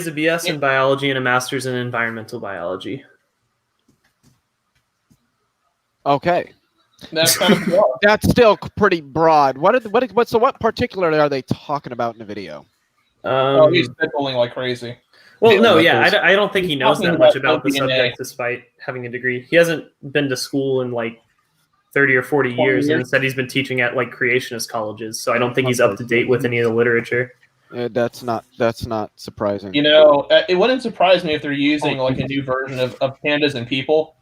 Speaker 2: a BS in biology and a master's in environmental biology.
Speaker 7: Okay.
Speaker 6: That's kind of broad.
Speaker 7: That's still pretty broad. What particularly are they talking about in the video?
Speaker 6: Oh, he's spitballing like crazy.
Speaker 2: Well, no,
Speaker 1: what
Speaker 2: yeah,
Speaker 1: those-
Speaker 2: I don't think he
Speaker 6: He's
Speaker 2: knows
Speaker 6: talking
Speaker 2: that much
Speaker 6: about
Speaker 2: about the
Speaker 6: DNA.
Speaker 2: subject despite having a degree. He hasn't been to school in like 30 or 40 years, and instead he's been teaching at like creationist colleges. So I don't think he's up to date with any of the literature.
Speaker 7: That's not surprising.
Speaker 6: You know, it wouldn't surprise me if they're using like a new version of pandas and people.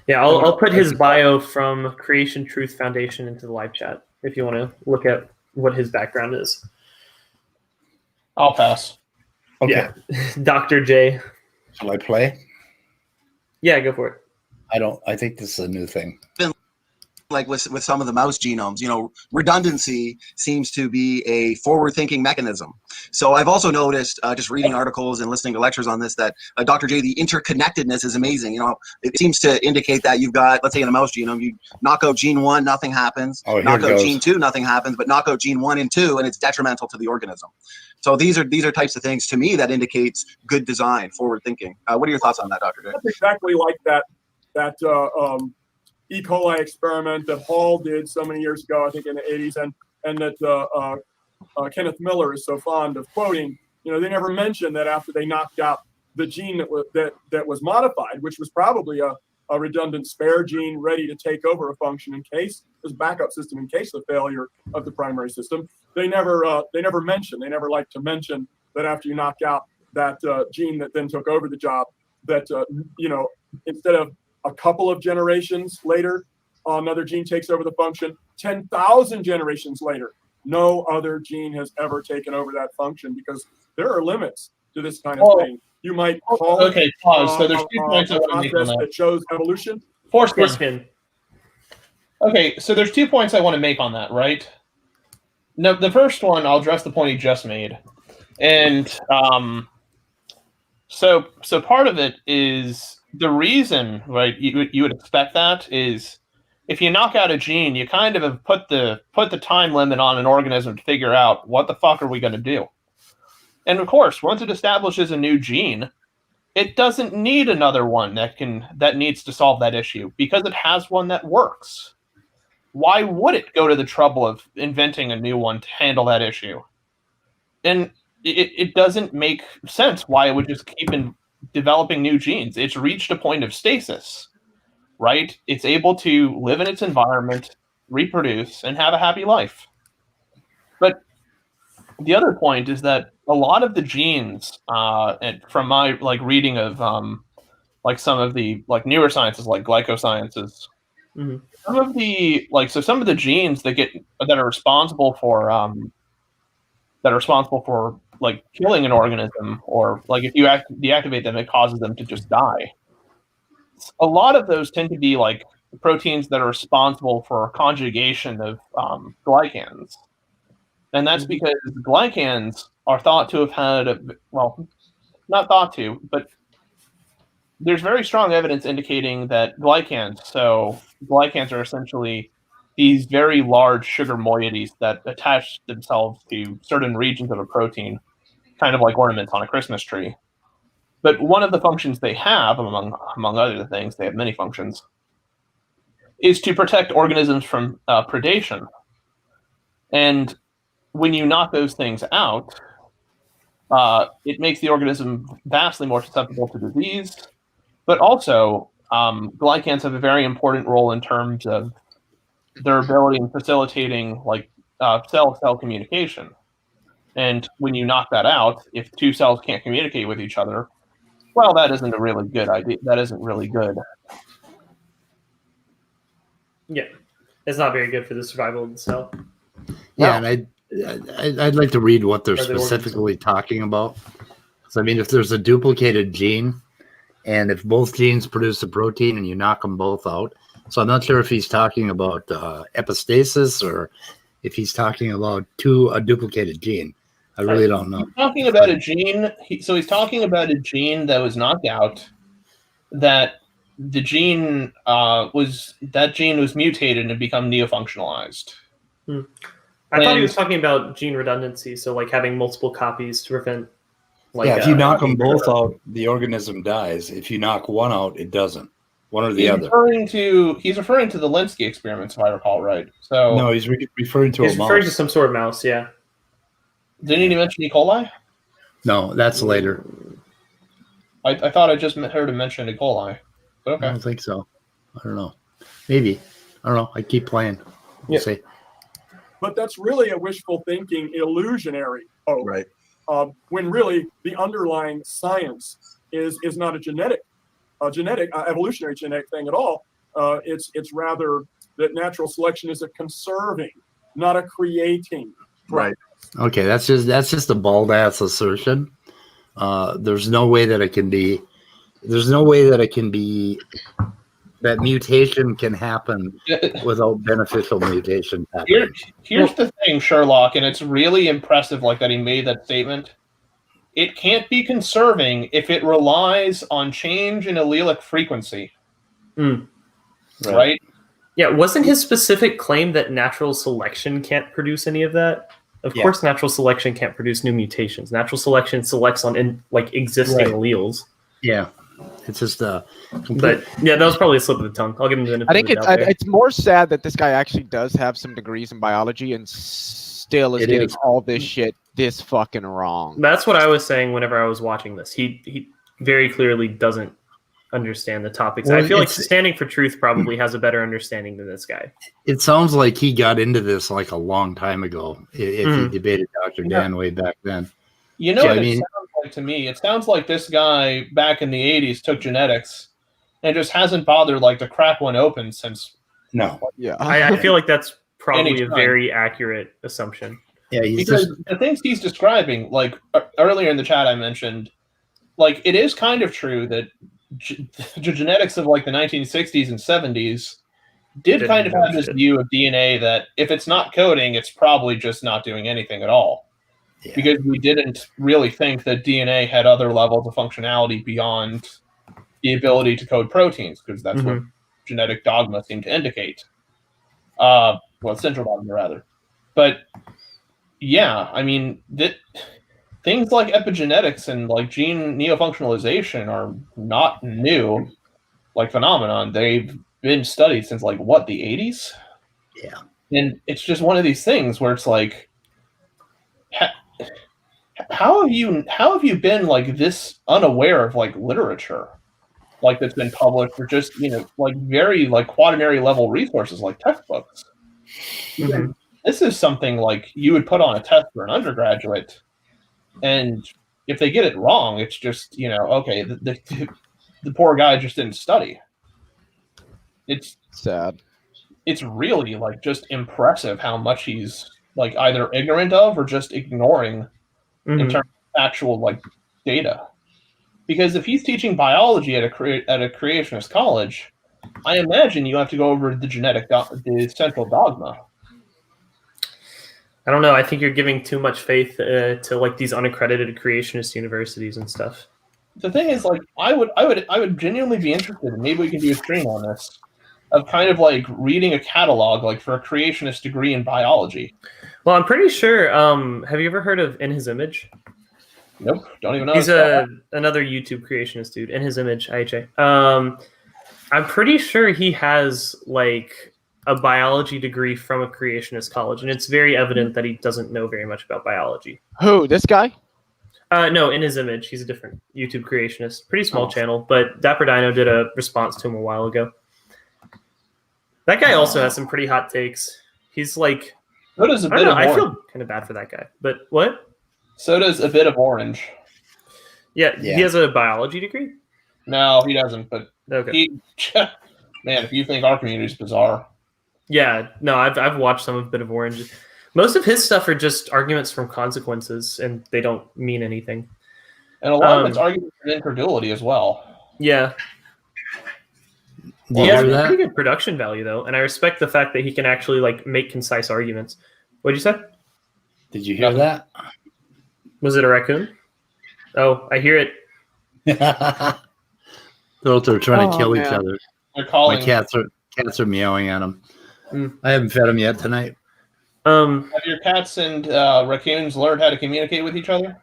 Speaker 2: Yeah, I'll put his bio from Creation Truth Foundation into the live chat if you want to look at what his background is.
Speaker 6: I'll pass.
Speaker 1: Okay.
Speaker 2: Yeah, Dr. J.
Speaker 1: Shall I play?
Speaker 2: Yeah, go for it.
Speaker 1: I think this is a new thing.
Speaker 3: Like with some of the mouse genomes, redundancy seems to be a forward-thinking mechanism. So I've also noticed, just reading articles and listening to lectures on this, that Dr. J, the interconnectedness is amazing. It seems to indicate that you've got, let's say in a mouse genome, you knock out gene 1, nothing happens.
Speaker 1: Oh, here
Speaker 3: knock
Speaker 1: it
Speaker 3: out
Speaker 1: goes.
Speaker 3: gene 2, nothing happens. But knock out gene 1 and 2, and it's detrimental to the organism. So these are types of things to me that indicates good design, forward thinking. What are your thoughts on that, Dr. J?
Speaker 4: That's exactly like that E. coli experiment that Hall did so many years ago, I think in the 80s, and that Kenneth Miller is so fond of quoting. They never mentioned that after they knocked out the gene that was modified, which was probably a redundant spare gene ready to take over a function in case there's a backup system in case of the failure of the primary system. They never like to mention that after you knock out that gene that then took over the job, that instead of a couple of generations later, another gene takes over the function. 10,000 generations later, no other gene has ever taken over that function because there are limits to this kind of thing. You might call
Speaker 6: Okay, pause. So there's 2 points I want to make on
Speaker 4: process
Speaker 6: that.
Speaker 4: that shows evolution.
Speaker 6: Foreskin. Okay, so there's 2 points I want to make on that, right? Now, the first one, I'll address the point he just made. And so part of it is the reason, right, you would expect that is if you knock out a gene, you kind of have put the time limit on an organism to figure out what the fuck are we going to do. And of course, once it establishes a new gene, it doesn't need another one that needs to solve that issue because it has one that works. Why would it go to the trouble of inventing a new one to handle that issue? And it doesn't make sense why it would just keep developing new genes. It's reached a point of stasis, right? It's able to live in its environment, reproduce, and have a happy life. But the other point is that a lot of the genes, and from my reading of some of the newer sciences like glycosciences,
Speaker 2: Mm-hmm.
Speaker 6: some of the genes that are responsible for killing an organism, or if you deactivate them, it causes them to just die. A lot of those tend to be proteins that are responsible for conjugation of glycans. And that's because glycans are thought to have had, not thought to, but there's very strong evidence indicating that glycans are essentially these very large sugar moieties that attach themselves to certain regions of a protein, kind of like ornaments on a Christmas tree. But one of the functions they have, among other things, they have many functions, is to protect organisms from predation. And when you knock those things out, it makes the organism vastly more susceptible to disease. But also, glycans have a very important role in terms of their ability in facilitating cell-cell communication. And when you knock that out, if two cells can't communicate with each other, well, that isn't a really good idea. That isn't really good.
Speaker 2: Yeah, it's not very good for the survival of the cell.
Speaker 1: Yeah, and I'd like to read what they're
Speaker 2: Or the
Speaker 1: specifically talking about. So, I mean, if there's a duplicated gene, and if both genes produce a protein and you knock them both out, so I'm not sure if he's talking about epistasis or if he's talking about a duplicated gene. I really don't know.
Speaker 6: He's talking about a gene. He's talking about a gene that was knocked out that the gene was mutated and become neofunctionalized.
Speaker 2: I thought he was talking about gene redundancy, so like having multiple copies to prevent. Like,
Speaker 1: if you knock them both out, the organism dies. If you knock one out, it doesn't. One or the other.
Speaker 6: He's referring to the Linsky experiments, if I recall right. So
Speaker 1: no, he's referring to a mouse. He's referring
Speaker 2: to some sort of mouse, yeah.
Speaker 6: Didn't he mention E. coli?
Speaker 1: No, that's later.
Speaker 6: I thought I just heard him mention E. coli. But okay.
Speaker 1: I don't think so. I don't know. Maybe. I don't know. I keep playing. We'll see.
Speaker 4: But that's really a wishful thinking, illusionary hope.
Speaker 3: Right.
Speaker 4: When really the underlying science is not a evolutionary genetic thing at all. It's rather that natural selection is a conserving, not a creating.
Speaker 3: Right.
Speaker 1: Okay, that's just a bald ass assertion. There's no way that it can be. There's no way that it can be. That mutation can happen without beneficial mutation happening.
Speaker 6: Here's the thing, Sherlock, and it's really impressive like that he made that statement. It can't be conserving if it relies on change in allelic frequency. Right?
Speaker 2: Yeah, wasn't his specific claim that natural selection can't produce any of that? Of course, natural selection can't produce new mutations. Natural selection selects on existing alleles.
Speaker 1: Yeah. It's just
Speaker 2: but yeah, that was probably a slip of the tongue. I'll give him the benefit.
Speaker 7: I think it's more sad that this guy actually does have some degrees in biology and still is getting all this shit this fucking wrong.
Speaker 2: That's what I was saying whenever I was watching this. He very clearly doesn't understand the topics. Well, I feel like Standing for Truth probably has a better understanding than this guy.
Speaker 1: It sounds like he got into this like a long time ago. If he debated Dr. Dan way back then.
Speaker 6: You know what it sounds like to me? It sounds like this guy back in the 80s took genetics and just hasn't bothered to crack one open since.
Speaker 1: No.
Speaker 7: Yeah.
Speaker 2: I feel like that's probably a very accurate assumption.
Speaker 1: Yeah,
Speaker 6: because the things he's describing, like earlier in the chat I mentioned, it is kind of true that the genetics of the 1960s and 70s did kind of have this view of DNA that if it's not coding, it's probably just not doing anything at all. Yeah. Because we didn't really think that DNA had other levels of functionality beyond the ability to code proteins, because that's what genetic dogma seemed to indicate. Central dogma, rather. But, yeah, I mean, things like epigenetics and gene neofunctionalization are not new, phenomenon. They've been studied since, the 80s?
Speaker 1: Yeah.
Speaker 6: And it's just one of these things where it's how have you been this unaware of literature that's been published, or just very quaternary level resources like textbooks? This is something you would put on a test for an undergraduate, and if they get it wrong, it's just okay, the poor guy just didn't study. It's
Speaker 7: sad.
Speaker 6: It's really just impressive how much he's either ignorant of or just ignoring in terms of actual data. Because if he's teaching biology at a creationist college, I imagine you have to go over the central dogma.
Speaker 2: I don't know. I think you're giving too much faith to these unaccredited creationist universities and stuff.
Speaker 6: The thing is, I would genuinely be interested, and maybe we can do a stream on this, of kind of reading a catalog for a creationist degree in biology.
Speaker 2: Well, I'm pretty sure. Have you ever heard of In His Image?
Speaker 6: Nope, don't even know.
Speaker 2: He's another YouTube creationist dude. In His Image, IHA. I'm pretty sure he has a biology degree from a creationist college, and it's very evident that he doesn't know very much about biology.
Speaker 7: Who? This guy?
Speaker 2: No, In His Image. He's a different YouTube creationist. Pretty small channel, but Dapper Dino did a response to him a while ago. That guy also has some pretty hot takes. He's
Speaker 6: So does a bit of orange.
Speaker 2: I feel kind of bad for that guy. But what?
Speaker 6: So does a bit of orange.
Speaker 2: Yeah, he has a biology degree?
Speaker 6: No, he doesn't, but
Speaker 2: okay.
Speaker 6: Man, if you think our community is bizarre.
Speaker 2: Yeah, no, I've watched some of Bit of Orange. Most of his stuff are just arguments from consequences, and they don't mean anything.
Speaker 6: And a lot of it's arguments from incredulity as well.
Speaker 2: Yeah. He has pretty good production value, though, and I respect the fact that he can actually make concise arguments. What'd you say?
Speaker 1: Did you hear that?
Speaker 2: Was it a raccoon? Oh, I hear it.
Speaker 1: They're out there trying to kill each
Speaker 7: man.
Speaker 1: other.
Speaker 6: They're calling.
Speaker 1: My cats are meowing at them.
Speaker 2: Mm.
Speaker 1: I haven't fed them yet tonight.
Speaker 6: Have your cats and raccoons learned how to communicate with each other?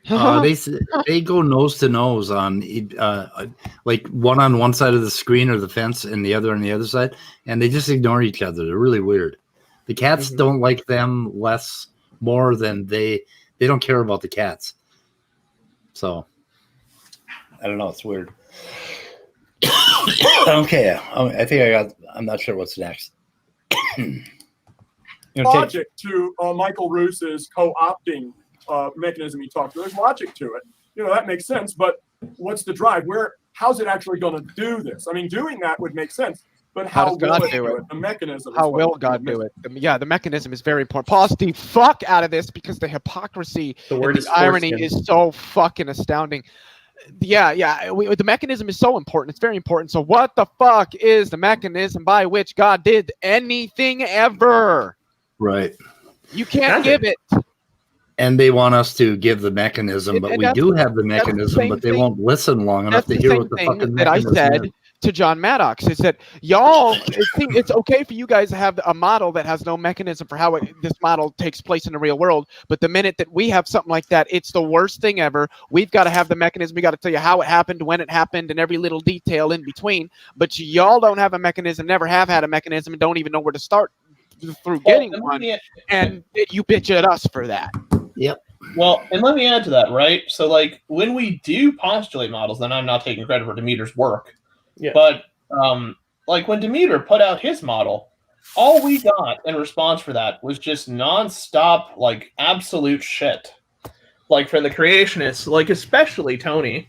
Speaker 1: They go nose to nose on like one on one side of the screen or the fence and the other on the other side, and they just ignore each other. They're really weird. The cats don't like them more than they don't care about the cats. So I don't know. It's weird. Okay, I think I'm not sure what's next.
Speaker 4: Logic to Michael Roos's co-opting mechanism he talked about. There's logic to it. That makes sense. But what's the drive? How's it actually going to do this? I mean, doing that would make sense. But how will God do it? The mechanism.
Speaker 7: How will God do it? Yeah, the mechanism is very important. Pause the fuck out of this because the hypocrisy, the irony is so fucking astounding. Yeah, the mechanism is so important. It's very important. So what the fuck is the mechanism by which God did anything ever?
Speaker 1: Right.
Speaker 7: You can't give it.
Speaker 1: And they want us to give the mechanism, but we do have the mechanism, but they won't listen long enough to hear what the fucking mechanism is. I said
Speaker 7: to John Maddox is that y'all, it's okay for you guys to have a model that has no mechanism for how this model takes place in the real world, but the minute that we have something like that, it's the worst thing ever. We've got to have the mechanism. We got to tell you how it happened, when it happened, and every little detail in between. But y'all don't have a mechanism, never have had a mechanism, and don't even know where to start through getting one. And you bitch at us for that.
Speaker 1: Yep.
Speaker 6: Well, and let me add to that, right? So, like, when we do postulate models, then I'm not taking credit for Demeter's work. Yeah. But, like, when Demeter put out his model, all we got in response for that was just nonstop, like, absolute shit. Like, from the creationists, like, especially Tony,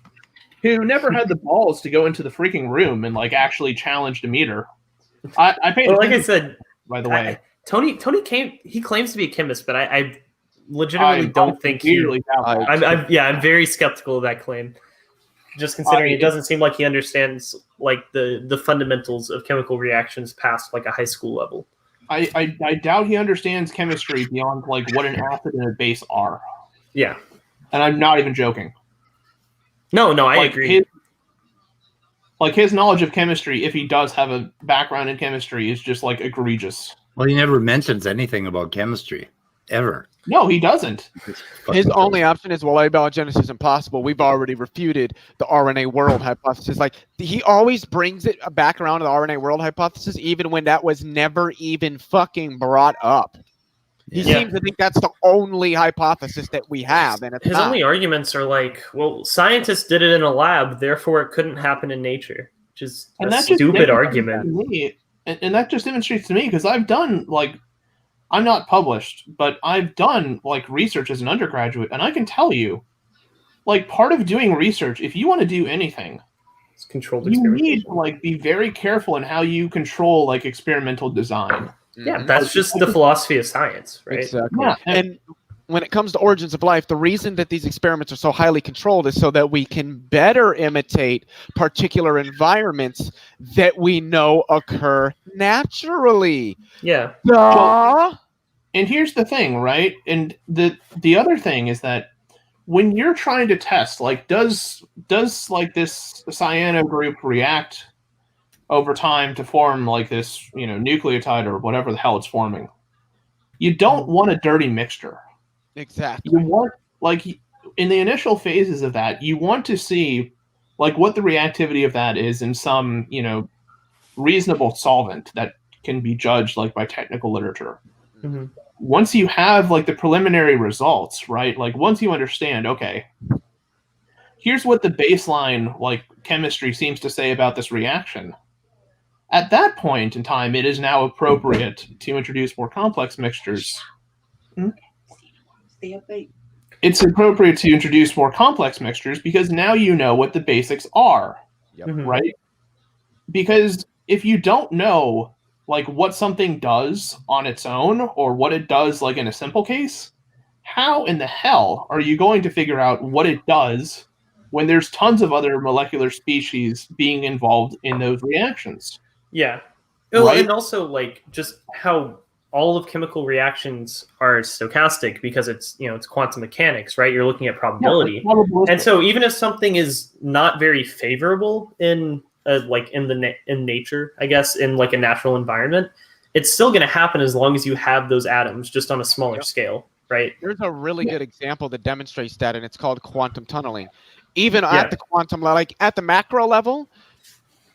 Speaker 6: who never had the balls to go into the freaking room and, like, actually challenge Demeter. I paid
Speaker 2: like I said,
Speaker 6: by the way.
Speaker 2: Tony he claims to be a chemist, but I legitimately don't think I'm very skeptical of that claim. Just considering it doesn't seem like he understands like the fundamentals of chemical reactions past like a high school level.
Speaker 6: I doubt he understands chemistry beyond like what an acid and a base are.
Speaker 2: Yeah.
Speaker 6: And I'm not even joking.
Speaker 2: No, I agree.
Speaker 6: His knowledge of chemistry, if he does have a background in chemistry, is just like egregious.
Speaker 1: Well, he never mentions anything about chemistry, ever.
Speaker 6: No, he doesn't.
Speaker 7: His only option is, well, abiogenesis is impossible. We've already refuted the RNA world hypothesis. Like, he always brings it back around to the RNA world hypothesis, even when that was never even fucking brought up. He seems to think that's the only hypothesis that we have. And
Speaker 2: his only arguments are like, well, scientists did it in a lab, therefore it couldn't happen in nature. Which is a stupid argument.
Speaker 6: And that just demonstrates to me, because I've done, like, I'm not published, but I've done like research as an undergraduate, and I can tell you, like, part of doing research, if you want to do anything,
Speaker 2: it's controlled.
Speaker 6: You need to like be very careful in how you control like experimental design.
Speaker 2: Yeah, that's just the philosophy of science, right?
Speaker 7: Exactly. Yeah. And when it comes to origins of life, the reason that these experiments are so highly controlled is so that we can better imitate particular environments that we know occur naturally.
Speaker 2: Yeah.
Speaker 6: Well, and here's the thing, right? And the other thing is that when you're trying to test, like, does like this cyano group react over time to form like this, nucleotide or whatever the hell it's forming? You don't want a dirty mixture.
Speaker 7: Exactly.
Speaker 6: You want, like, in the initial phases of that, you want to see, like, what the reactivity of that is in some, reasonable solvent that can be judged, like, by technical literature.
Speaker 2: Mm-hmm.
Speaker 6: Once you have, like, the preliminary results, right? Like, once you understand, okay, here's what the baseline, like, chemistry seems to say about this reaction. At that point in time, it is now appropriate to introduce more complex mixtures. It's appropriate to introduce more complex mixtures because now you know what the basics are, right? Because if you don't know, like, what something does on its own or what it does, like, in a simple case, how in the hell are you going to figure out what it does when there's tons of other molecular species being involved in those reactions?
Speaker 2: Yeah.
Speaker 6: Right?
Speaker 2: And also, like, just how all of chemical reactions are stochastic because it's quantum mechanics, right? You're looking at probability, and so even if something is not very favorable in in nature, I guess, in like a natural environment, it's still going to happen as long as you have those atoms, just on a smaller scale, right?
Speaker 7: There's a really good example that demonstrates that, and it's called quantum tunneling. Even at the quantum level, like at the macro level,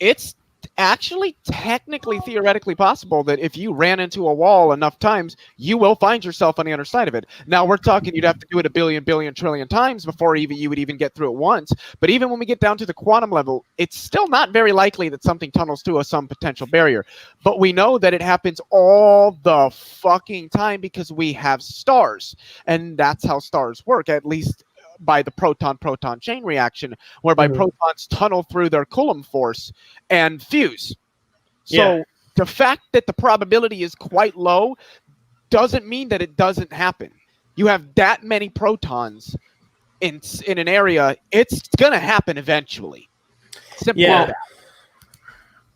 Speaker 7: it's actually technically theoretically possible that if you ran into a wall enough times, you will find yourself on the other side of it. Now we're talking you'd have to do it a billion trillion times before you would even get through it once. But even when we get down to the quantum level, it's still not very likely that something tunnels through some potential barrier. But we know that it happens all the fucking time because we have stars, and that's how stars work, at least by the proton-proton chain reaction, whereby protons tunnel through their Coulomb force and fuse. So the fact that the probability is quite low doesn't mean that it doesn't happen. You have that many protons in an area, it's going to happen eventually. Simple as that.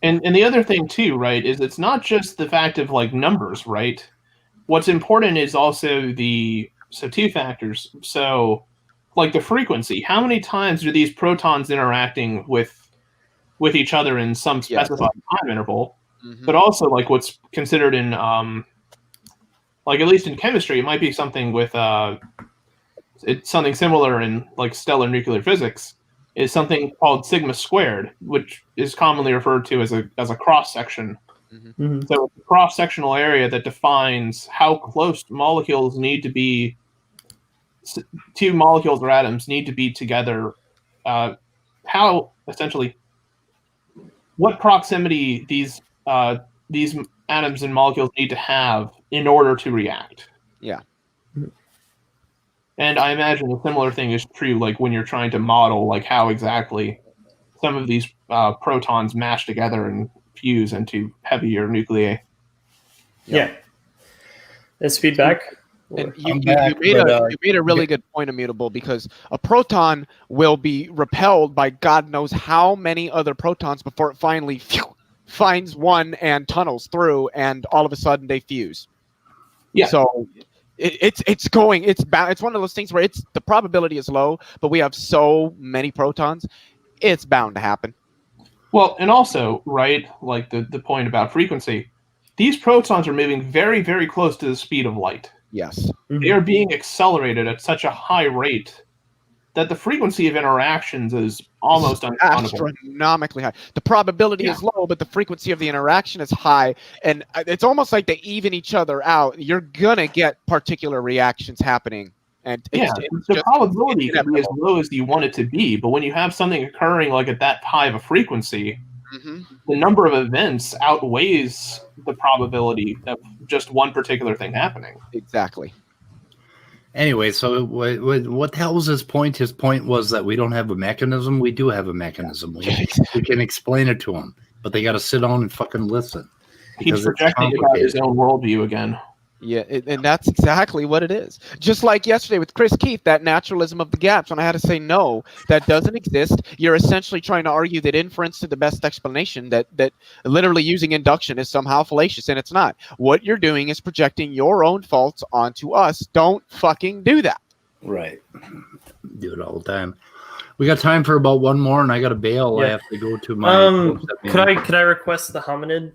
Speaker 6: And the other thing too, right, is it's not just the fact of like numbers, right? What's important is also two factors. So like the frequency, how many times are these protons interacting with each other in some specified time interval? But also like what's considered in like at least in chemistry, it might be something with it's something similar in like stellar nuclear physics, is something called sigma squared, which is commonly referred to as a cross section. So it's a cross sectional area that defines how close molecules need to be. Two molecules or atoms need to be together. How essentially, what proximity these atoms and molecules need to have in order to react.
Speaker 7: Yeah.
Speaker 6: And I imagine a similar thing is true, like when you're trying to model, like how exactly some of these protons mash together and fuse into heavier nuclei.
Speaker 2: Yeah. Is feedback?
Speaker 7: And you made a really good point, Immutable, because a proton will be repelled by God knows how many other protons before it finally finds one and tunnels through, and all of a sudden they fuse.
Speaker 6: Yeah.
Speaker 7: So it's one of those things where the probability is low, but we have so many protons, it's bound to happen.
Speaker 6: Well, and also, right, like the point about frequency, these protons are moving very, very close to the speed of light.
Speaker 7: Yes.
Speaker 6: They are being accelerated at such a high rate that the frequency of interactions is almost uncountable.
Speaker 7: Astronomically high. The probability is low, but the frequency of the interaction is high, and it's almost like they even each other out. You're gonna get particular reactions happening, and
Speaker 6: the probability can be as low as you want it to be, but when you have something occurring like at that high of a frequency, the number of events outweighs the probability of just one particular thing happening.
Speaker 7: Exactly.
Speaker 1: Anyway, so what the hell was his point? His point was that we don't have a mechanism. We do have a mechanism. We can explain it to them, but they got to sit down and fucking listen.
Speaker 6: He's projecting about his own worldview again.
Speaker 7: Yeah, and that's exactly what it is. Just like yesterday with Chris Keith, that naturalism of the gaps, when I had to say no, that doesn't exist. You're essentially trying to argue that inference is the best explanation, that literally using induction is somehow fallacious, and it's not. What you're doing is projecting your own faults onto us. Don't fucking do that.
Speaker 1: Right. Do it all the time. We got time for about one more, and I got to bail. I have to go to my...
Speaker 2: Could I request the hominid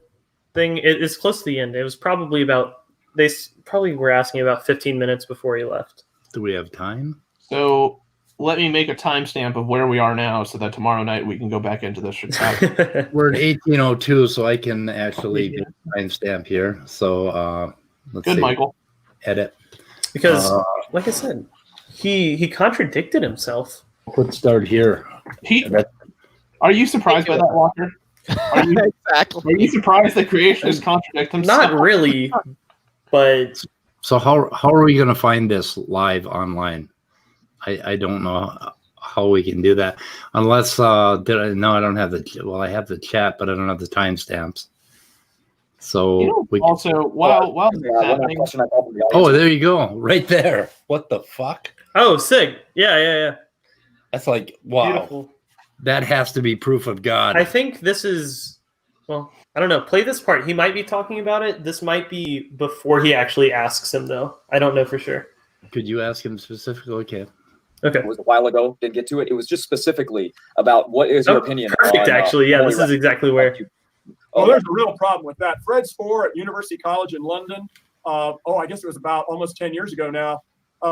Speaker 2: thing? It's close to the end. It was probably about... They probably were asking about 15 minutes before he left.
Speaker 1: Do we have time?
Speaker 6: So let me make a timestamp of where we are now so that tomorrow night we can go back into this.
Speaker 1: We're at 18:02, so I can actually get a timestamp here. So let's see.
Speaker 6: Michael.
Speaker 1: Edit.
Speaker 2: Because, like I said, he contradicted himself.
Speaker 1: Let's start here.
Speaker 6: Are you surprised by that, Walker?
Speaker 7: Exactly.
Speaker 6: Are you surprised that creationists contradict themselves?
Speaker 2: Not really. But
Speaker 1: so how are we going to find this live online? I don't know how we can do that unless I don't have I have the chat, but I don't have the timestamps. So we
Speaker 6: also while it's happening.
Speaker 1: Oh, there you go, right there. What the fuck?
Speaker 2: Oh, sick! Yeah.
Speaker 1: That's like wow.
Speaker 2: Beautiful.
Speaker 1: That has to be proof of God.
Speaker 2: I think this is Well, I don't know. Play this part. He might be talking about it. This might be before he actually asks him, though. I don't know for sure.
Speaker 1: Could you ask him specifically? Okay.
Speaker 2: Okay.
Speaker 5: It was a while ago. Didn't get to it. It was just specifically about what is your opinion.
Speaker 2: Perfect,
Speaker 5: on,
Speaker 2: actually. Yeah, this is exactly where.
Speaker 4: Oh, there's a real problem with that. Fred Spoor at University College in London, I guess it was about almost 10 years ago now,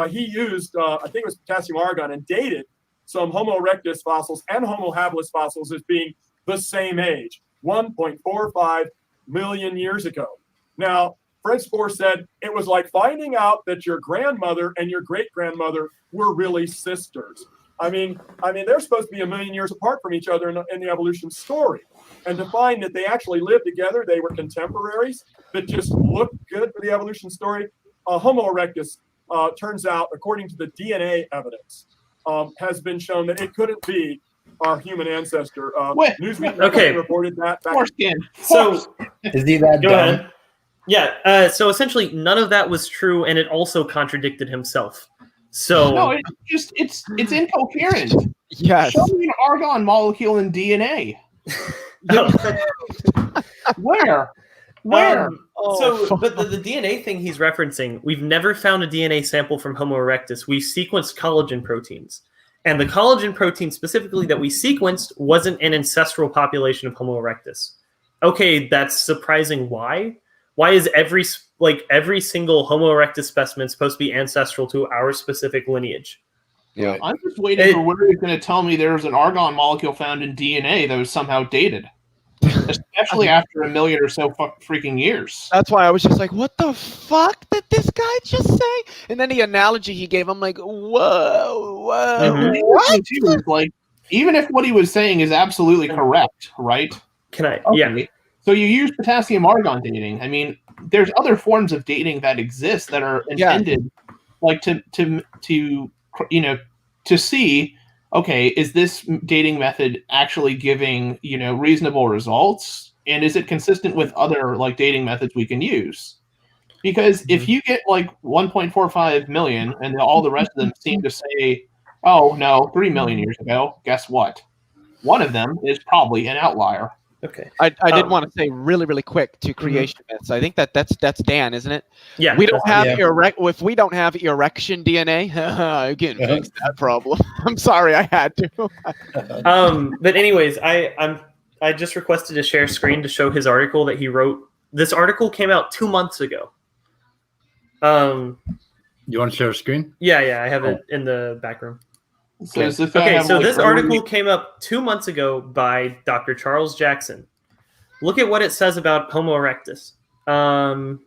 Speaker 4: he used, I think it was potassium argon, and dated some Homo erectus fossils and Homo habilis fossils as being the same age, 1.45 million years ago. Now, Fred Spoor said it was like finding out that your grandmother and your great-grandmother were really sisters. I mean, they're supposed to be a million years apart from each other in the evolution story. And to find that they actually lived together, they were contemporaries that just looked good for the evolution story. Homo erectus, turns out, according to the DNA evidence, has been shown that it couldn't be our human ancestor. Newsweek reported that.
Speaker 2: So,
Speaker 1: is he that
Speaker 2: go
Speaker 1: dumb?
Speaker 2: ahead. Yeah. So essentially, none of that was true, and it also contradicted himself. So
Speaker 6: no, it's incoherent.
Speaker 7: Yes.
Speaker 6: Show me an argon molecule in DNA. Where?
Speaker 2: But the DNA thing he's referencing, we've never found a DNA sample from Homo erectus. We sequenced collagen proteins. And the collagen protein specifically that we sequenced wasn't an ancestral population of Homo erectus. Okay, that's surprising. Why? Why is every single Homo erectus specimen supposed to be ancestral to our specific lineage?
Speaker 7: Yeah,
Speaker 6: I'm just waiting for where you're going to tell me there's an argon molecule found in DNA that was somehow dated, especially after 1 million or so freaking years.
Speaker 7: That's why I was just like, "What the fuck did this guy just say?" And then the analogy he gave, I'm like, "Whoa,
Speaker 6: Mm-hmm.
Speaker 7: what?"
Speaker 6: Like, even if what he was saying is absolutely correct, right?
Speaker 2: Can I?
Speaker 6: Okay.
Speaker 2: Yeah.
Speaker 6: So you use potassium argon dating. I mean, there's other forms of dating that exist that are intended, like to see, okay, is this dating method actually giving, reasonable results? And is it consistent with other dating methods we can use? Because if you get 1.45 million and all the rest of them seem to say, oh no, 3 million years ago, guess what? One of them is probably an outlier.
Speaker 2: Okay.
Speaker 7: I did want to say really, really quick to creation myths. I think that's Dan, isn't it?
Speaker 2: Yeah.
Speaker 7: We don't have if we don't have erection DNA, again, fix that problem. I'm sorry, I had to.
Speaker 2: But anyways, I just requested to share screen to show his article that he wrote. This article came out 2 months ago.
Speaker 1: You want to share a screen?
Speaker 2: Yeah, I have it in the back room.
Speaker 6: So
Speaker 2: this article came up 2 months ago by Dr. Charles Jackson. Look at what it says about Homo erectus.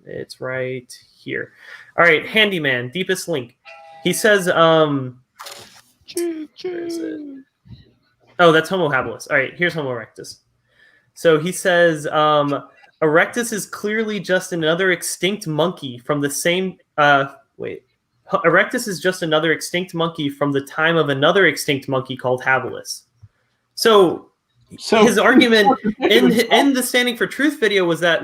Speaker 2: It's right here. All right, handyman, deepest link. He says, where is it? Oh, that's Homo habilis. All right, here's Homo erectus. So he says, erectus is clearly just another extinct monkey from the same. Erectus is just another extinct monkey from the time of another extinct monkey called habilis. So his argument in the Standing for Truth video was that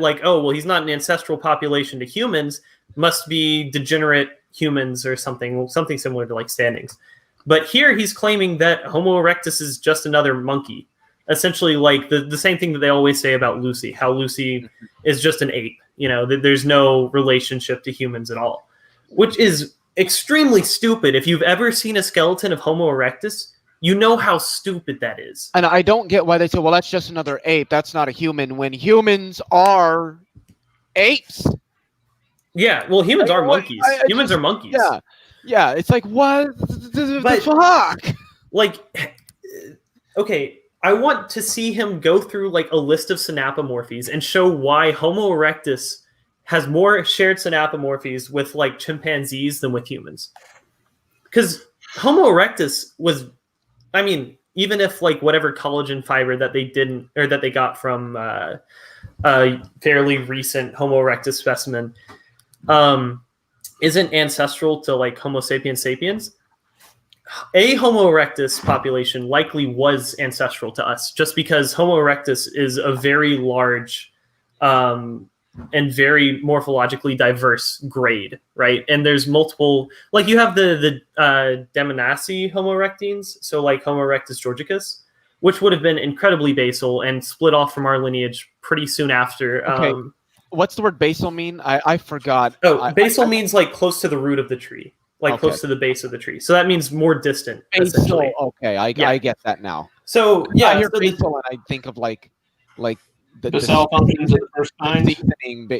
Speaker 2: he's not an ancestral population to humans, must be degenerate humans or something similar to Standings. But here he's claiming that Homo erectus is just another monkey. Essentially the same thing that they always say about Lucy, how Lucy is just an ape. There's no relationship to humans at all, which is extremely stupid. If you've ever seen a skeleton of Homo erectus, you know how stupid that is.
Speaker 7: And I don't get why they say, well, that's just another ape. That's not a human, when humans are apes.
Speaker 2: Yeah, well, humans are monkeys. Humans are monkeys.
Speaker 7: Yeah. It's like, what the fuck?
Speaker 2: Okay, I want to see him go through a list of synapomorphies and show why Homo erectus has more shared synapomorphies with chimpanzees than with humans. Because Homo erectus was, even if whatever collagen fiber that they didn't, or that they got from a fairly recent Homo erectus specimen, isn't ancestral to Homo sapiens sapiens, a Homo erectus population likely was ancestral to us, just because Homo erectus is a very large and very morphologically diverse grade, right? And there's multiple, you have the Demonaceae Homo erectines, so Homo erectus georgicus. which would have been incredibly basal and split off from our lineage pretty soon after.
Speaker 7: Okay. What's the word basal mean? I forgot.
Speaker 2: Basal means like close to the root of the tree, like close to the base of the tree. So that means more distant.
Speaker 7: Basal. Okay, I get that now.
Speaker 2: So yeah,
Speaker 7: I hear basal and I think of like
Speaker 6: the cell functions of the first kind.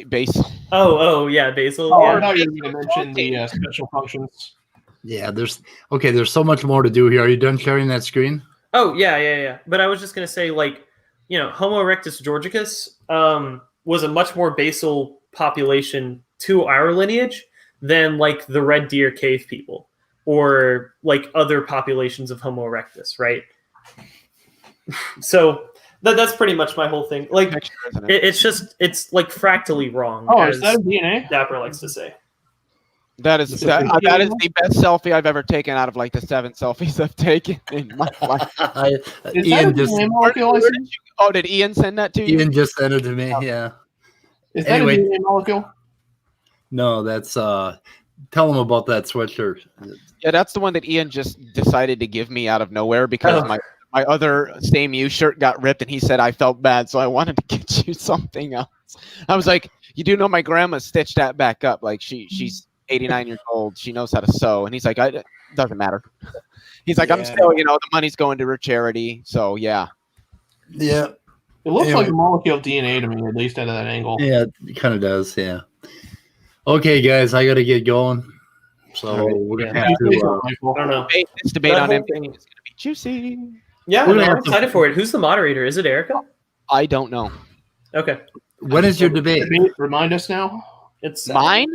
Speaker 7: Basal.
Speaker 2: Oh yeah, basal.
Speaker 6: Oh,
Speaker 2: yeah.
Speaker 6: I thought you were going to mention the special functions.
Speaker 1: Yeah, there's so much more to do here. Are you done sharing that screen?
Speaker 2: Oh yeah. But I was just gonna say, like, Homo erectus georgicus was a much more basal population to our lineage than like the red deer cave people or like other populations of Homo erectus, right? So that's pretty much my whole thing. Like, it's like fractally wrong.
Speaker 6: Oh, is that DNA?
Speaker 2: Dapper likes to say.
Speaker 7: That is the best selfie I've ever taken out of like the 7 selfies I've taken in my life.
Speaker 1: Ian just,
Speaker 7: did Ian send that to you?
Speaker 1: Ian just sent it to me. Yeah.
Speaker 6: Is that a DNA molecule?
Speaker 1: No, that's tell him about that sweatshirt.
Speaker 7: Yeah, that's the one that Ian just decided to give me out of nowhere because my other Same You shirt got ripped and he said I felt bad, so I wanted to get you something else. I was like, you do know my grandma stitched that back up. Like she's 89 years old. She knows how to sew. And he's like, it doesn't matter. He's like, I'm still, the money's going to her charity. So yeah.
Speaker 1: Yeah.
Speaker 6: It looks like a molecule of DNA to me, at least out of that angle.
Speaker 1: Yeah, it kind of does. Yeah. Okay, guys, I got to get going. So we're going to have to.
Speaker 2: I don't know.
Speaker 7: This debate on everything is going to be juicy.
Speaker 2: Yeah, I'm excited for it. Who's the moderator? Is it Erica?
Speaker 7: I don't know.
Speaker 2: Okay.
Speaker 1: When is your debate?
Speaker 6: Remind us now.
Speaker 2: It's
Speaker 7: mine.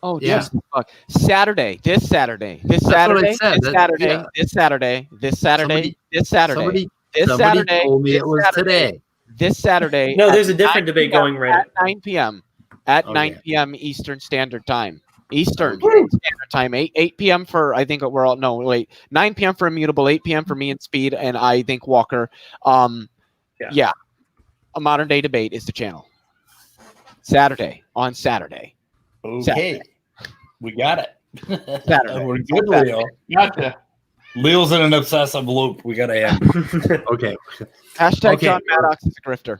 Speaker 7: Oh,
Speaker 1: yeah.
Speaker 7: Just fuck. Saturday. This Saturday. This Saturday. This Saturday. This Saturday. This Saturday. This Saturday. This Saturday.
Speaker 1: Told me it was today.
Speaker 7: This Saturday.
Speaker 2: No, there's a different debate going right
Speaker 7: at 9 p.m. At 9 p.m. Eastern Standard Time. Eastern Standard Time. 8 p.m. for, I think we're all, 9 p.m. for Immutable, 8 p.m. for me and Speed, and I think Walker. Yeah. A Modern Day Debate is the channel. Saturday. On Saturday.
Speaker 1: Okay.
Speaker 7: Saturday.
Speaker 1: We got it.
Speaker 7: Saturday.
Speaker 1: We're good, Leo.
Speaker 6: Gotcha.
Speaker 1: Leo's in an obsessive loop. We got to end. Okay.
Speaker 7: Hashtag John Maddox is a grifter.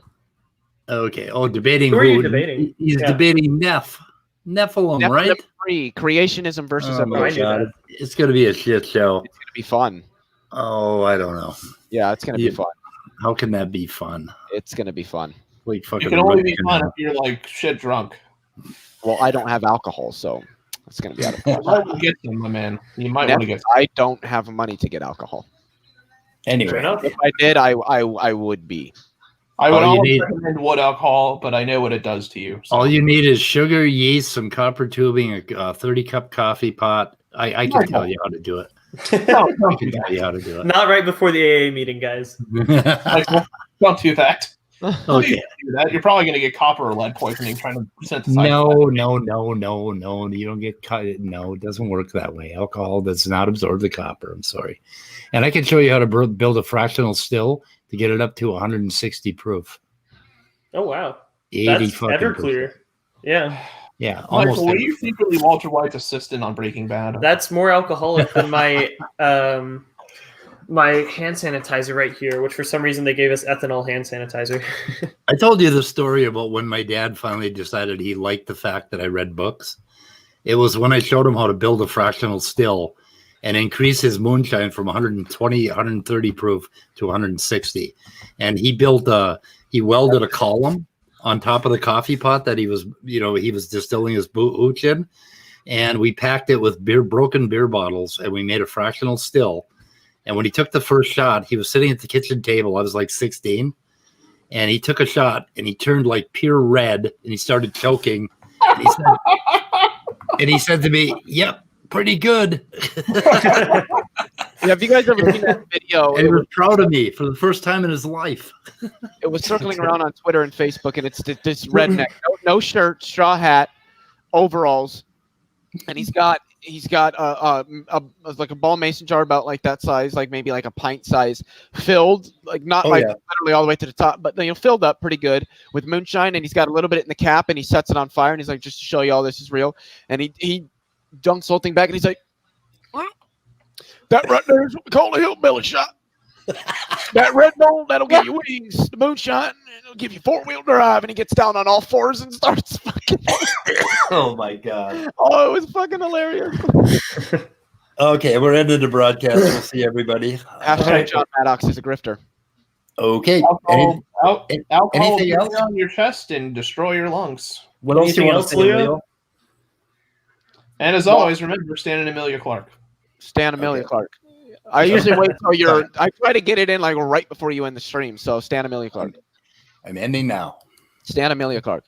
Speaker 1: Okay. Oh, debating.
Speaker 2: Who are you debating?
Speaker 1: He's debating Nephilim, right?
Speaker 7: Creationism versus evolution.
Speaker 1: It's going to be a shit show.
Speaker 7: It's going to be fun.
Speaker 1: Oh, I don't know.
Speaker 7: Yeah, it's going to be fun.
Speaker 1: How can that be fun?
Speaker 7: It's going to be fun.
Speaker 1: Like fucking.
Speaker 6: It can only be fun if you're like shit drunk.
Speaker 7: Well, I don't have alcohol, so it's going to be out of
Speaker 6: You might want to get some, my man. You might want to get some.
Speaker 7: I don't have money to get alcohol.
Speaker 1: Anyway,
Speaker 7: if I did, I would be.
Speaker 6: I would always recommend wood alcohol, but I know what it does to you. So.
Speaker 1: All you need is sugar, yeast, some copper tubing, a 30-cup coffee pot. I can tell you how to do it. I can tell you how to do it.
Speaker 2: Not right before the AA meeting, guys.
Speaker 6: Don't do that.
Speaker 1: Okay.
Speaker 6: You're probably going to get copper or lead poisoning trying to synthesize.
Speaker 1: No. You don't get no. It doesn't work that way. Alcohol does not absorb the copper. I'm sorry. And I can show you how to build a fractional still to get it up to 160 proof.
Speaker 2: Oh wow,
Speaker 1: 80
Speaker 2: that's Everclear. Yeah.
Speaker 1: Yeah.
Speaker 6: Michael, were you secretly Walter White's assistant on Breaking Bad?
Speaker 2: That's more alcoholic than my my hand sanitizer right here, which for some reason they gave us ethanol hand sanitizer.
Speaker 1: I told you the story about when my dad finally decided he liked the fact that I read books. It was when I showed him how to build a fractional still and increase his moonshine from 120, 130 proof to 160. And he welded a column on top of the coffee pot that he was distilling his hooch in. And we packed it with broken beer bottles and we made a fractional still. And when he took the first shot, he was sitting at the kitchen table. I was like 16. And he took a shot and he turned like pure red and he started choking. And he said to me, "Yep, pretty good."
Speaker 7: Have you guys ever seen that video?
Speaker 1: And he was proud of me for the first time in his life.
Speaker 7: It was circling around on Twitter and Facebook, and it's this redneck, no shirt, straw hat, overalls, and he's got like a ball mason jar about like that size, like maybe like a pint size, filled, like not literally all the way to the top, but filled up pretty good with moonshine, and he's got a little bit in the cap, and he sets it on fire, and he's like, just to show you all this is real, and he dunks the whole thing back, and he's like, "That right there is what we call a hillbilly shot." That Red Bull, that'll give you wings. The moonshine, it'll give you 4-wheel drive. And he gets down on all fours and starts fucking.
Speaker 1: Oh my god.
Speaker 7: Oh, it was fucking hilarious.
Speaker 1: Okay, we're ending the broadcast. We'll see everybody.
Speaker 7: Hashtag John Maddox is a grifter.
Speaker 1: Okay.
Speaker 6: Alcohol
Speaker 1: anything
Speaker 6: will
Speaker 1: else?
Speaker 6: on your chest and destroy your lungs.
Speaker 2: What else you
Speaker 1: Anything
Speaker 2: want
Speaker 1: else,
Speaker 2: to say,
Speaker 1: Leo?
Speaker 2: Leo?
Speaker 6: And as always, remember, Stan and Amelia Clark.
Speaker 7: Stan Amelia Clark. I usually wait till I try to get it in like right before you end the stream. So Stan Amelia Clark.
Speaker 1: I'm ending now.
Speaker 7: Stan Amelia Clark.